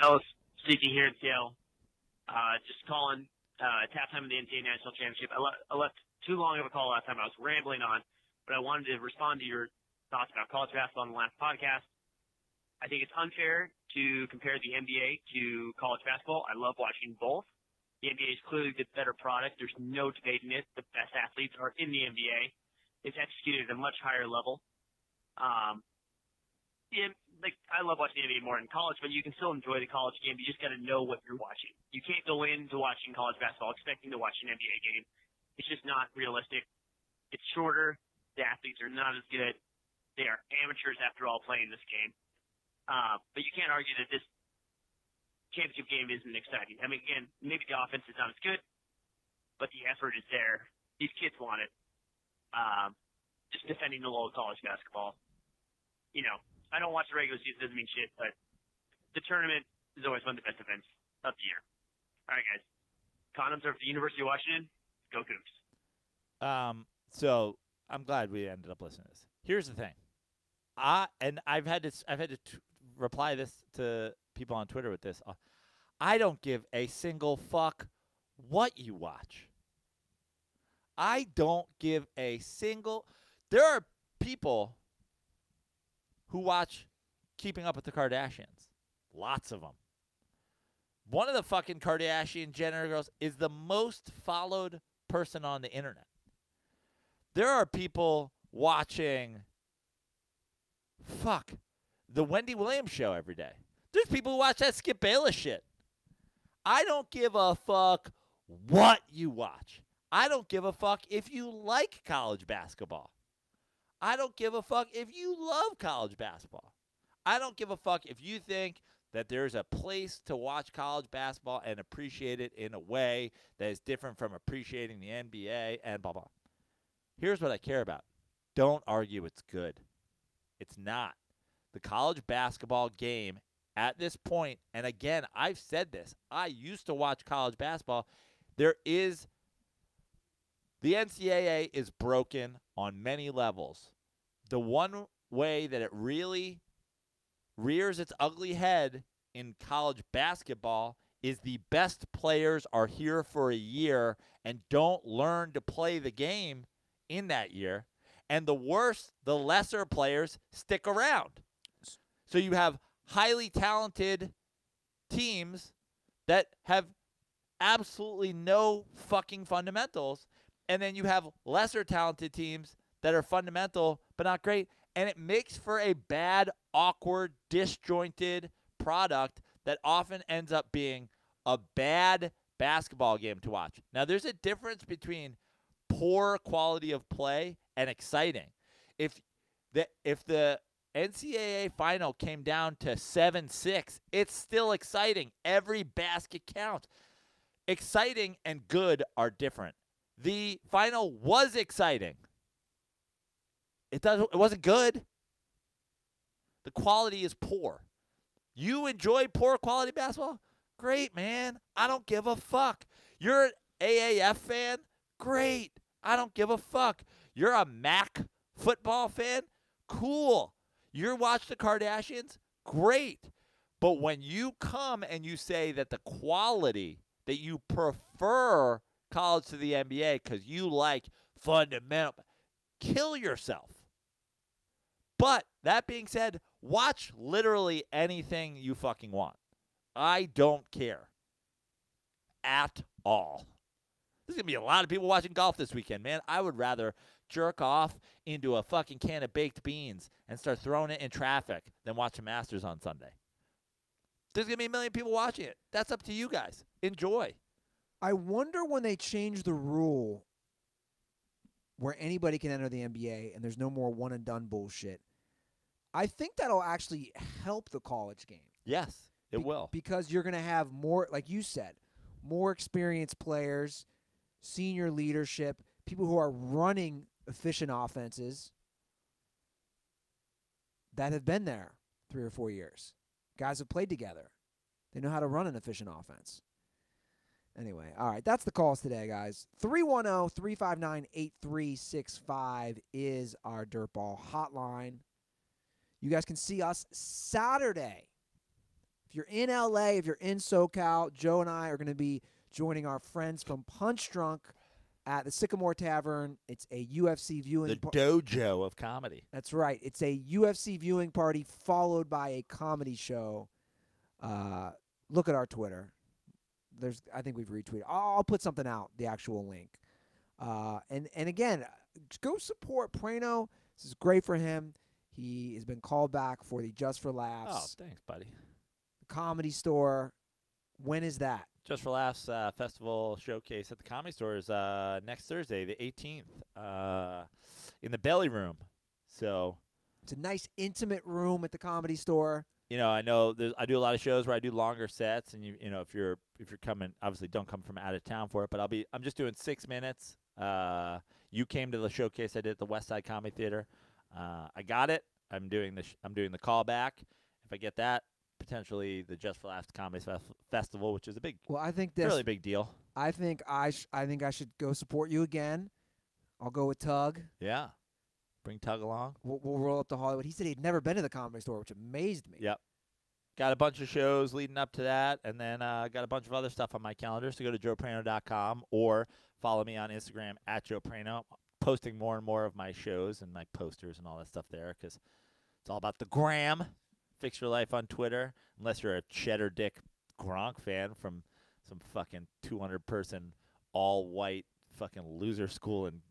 Ellis speaking here in Seattle. Just calling at halftime of the NCAA National Championship. I left too long of a call last time. I was rambling on, but I wanted to respond to your thoughts about college basketball on the last podcast. I think it's unfair to compare the NBA to college basketball. I love watching both. The NBA is clearly the better product. There's no debating it. The best athletes are in the NBA. It's executed at a much higher level. I love watching the NBA more than college, but you can still enjoy the college game. You just got to know what you're watching. You can't go into watching college basketball expecting to watch an NBA game. It's just not realistic. It's shorter. The athletes are not as good. They are amateurs after all playing this game. But you can't argue that this championship game isn't exciting. I mean, again, maybe the offense is not as good, but the effort is there. These kids want it. Just defending the low college basketball. I don't watch the regular season, doesn't mean shit, but the tournament is always one of the best events of the year. All right, guys. Condoms are for the University of Washington. Go Cougs. So I'm glad we ended up listening to this. Here's the thing. I've had to reply this to people on Twitter with this. I don't give a single fuck what you watch. I don't give a single. There are people who watch Keeping Up with the Kardashians. Lots of them. One of the fucking Kardashian Jenner girls is the most followed person on the internet. There are people watching the Wendy Williams show every day. There's people who watch that Skip Bayless shit. I don't give a fuck what you watch. I don't give a fuck if you like college basketball. I don't give a fuck if you love college basketball. I don't give a fuck if you think that there's a place to watch college basketball and appreciate it in a way that is different from appreciating the NBA and blah, blah. Here's what I care about. Don't argue it's good. It's not. The college basketball game at this point, and again, I've said this. I used to watch college basketball. The NCAA is broken on many levels. The one way that it really rears its ugly head in college basketball is the best players are here for a year and don't learn to play the game in that year. And the lesser players stick around. So you have highly talented teams that have absolutely no fucking fundamentals. And then you have lesser talented teams that are fundamental but not great. And it makes for a bad, awkward, disjointed product that often ends up being a bad basketball game to watch. Now, there's a difference between poor quality of play and exciting. If the NCAA final came down to 7-6, it's still exciting. Every basket counts. Exciting and good are different. The final was exciting. It wasn't good. The quality is poor. You enjoy poor quality basketball? Great, man. I don't give a fuck. You're an AAF fan? Great. I don't give a fuck. You're a MAC football fan? Cool. You watch the Kardashians? Great. But when you come and you say that the quality, that you prefer college to the NBA because you like fundamental, kill yourself. But that being said, watch literally anything you fucking want. I don't care at all. There's going to be a lot of people watching golf this weekend, man. I would rather jerk off into a fucking can of baked beans and start throwing it in traffic than watch the Masters on Sunday. There's going to be a million people watching it. That's up to you guys. Enjoy. I wonder when they change the rule where anybody can enter the NBA and there's no more one-and-done bullshit. I think that'll actually help the college game. Yes, it will. Because you're going to have more, like you said, more experienced players, senior leadership, people who are running efficient offenses that have been there 3 or 4 years. Guys have played together. They know how to run an efficient offense. Anyway, all right, that's the calls today, guys. 310-359-8365 is our Dirtball hotline. You guys can see us Saturday. If you're in LA, if you're in SoCal, Joe and I are going to be joining our friends from Punch Drunk at the Sycamore Tavern. It's a UFC viewing The dojo of comedy. That's right. It's a UFC viewing party followed by a comedy show. Look at our Twitter. I think we've retweeted. I'll put something out, the actual link. And again, go support Prano. This is great for him. He has been called back for the Just for Laughs. Oh, thanks, buddy. Comedy Store. When is that? Just for Laughs Festival Showcase at the Comedy Store is next Thursday, the 18th, in the Belly Room. So it's a nice, intimate room at the Comedy Store. You know, I do a lot of shows where I do longer sets, and you know, if you're coming, obviously don't come from out of town for it. But I'm just doing 6 minutes. You came to the showcase I did at the West Side Comedy Theater. I got it. I'm doing the callback. If I get that, potentially the Just for Laughs Comedy Festival, which is a big, well, I think really big deal. I think I should go support you again. I'll go with Tug. Yeah. Bring Tug along. We'll roll up to Hollywood. He said he'd never been to the Comedy Store, which amazed me. Yep. Got a bunch of shows leading up to that, and then got a bunch of other stuff on my calendar. So go to joeprano.com or follow me on Instagram at joeprano. Posting more and more of my shows and my posters and all that stuff there because it's all about the gram. Fix your life on Twitter, unless you're a cheddar dick Gronk fan from some fucking 200-person all-white fucking loser school in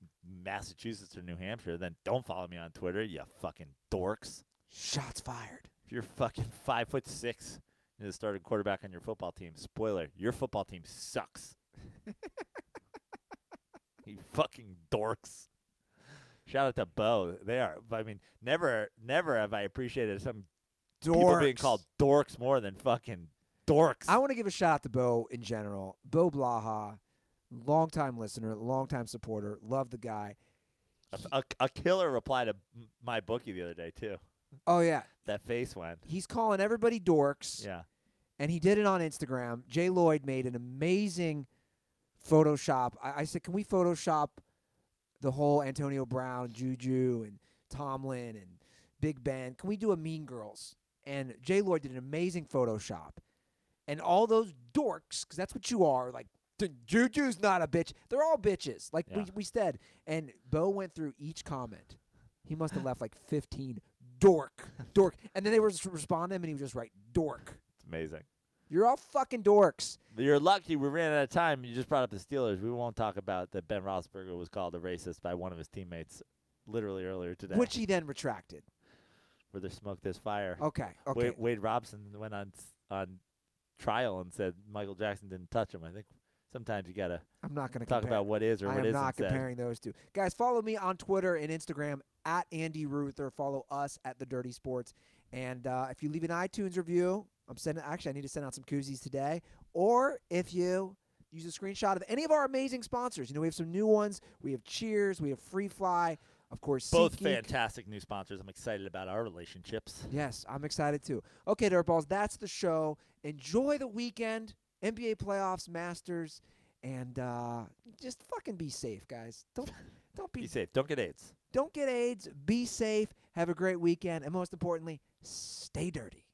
Massachusetts or New Hampshire. Then don't follow me on Twitter, you fucking dorks. Shots fired. If you're fucking 5'6", you're the starting quarterback on your football team. Spoiler: your football team sucks. You fucking dorks. Shout out to Bo. They are. I mean, never have I appreciated some people being called dorks more than fucking dorks. I want to give a shout out to Bo in general. Bo Blaha, longtime listener, longtime supporter. Love the guy. A killer reply to my bookie the other day too. Oh yeah, that face went. He's calling everybody dorks. Yeah, and he did it on Instagram. Jay Lloyd made an amazing Photoshop. I said, can we Photoshop the whole Antonio Brown, Juju, and Tomlin and Big Ben? Can we do a Mean Girls? And Jay Lloyd did an amazing Photoshop. And all those dorks, because that's what you are, like, Juju's not a bitch. They're all bitches, like we said. And Bo went through each comment. He must have left like 15 dork. And then they would respond to him, and he would just write dork. It's amazing. You're all fucking dorks. You're lucky we ran out of time. You just brought up the Steelers. We won't talk about that Ben Roethlisberger was called a racist by one of his teammates literally earlier today. Which he then retracted. Where there's smoke, there's fire. Okay. Wade Robson went on trial and said Michael Jackson didn't touch him. I think sometimes you got to talk about what is or what isn't. I'm not comparing those two. Guys, follow me on Twitter and Instagram at Andy Ruther. Follow us at The Dirty Sports. And if you leave an iTunes review, I need to send out some koozies today. Or if you use a screenshot of any of our amazing sponsors. We have some new ones. We have Cheers. We have Free Fly. Of course, both fantastic new sponsors. I'm excited about our relationships. Yes, I'm excited too. Okay, DirtBalls, that's the show. Enjoy the weekend, NBA playoffs, Masters, and just fucking be safe, guys. Don't be safe. Don't get AIDS. Don't get AIDS. Be safe. Have a great weekend, and most importantly, stay dirty.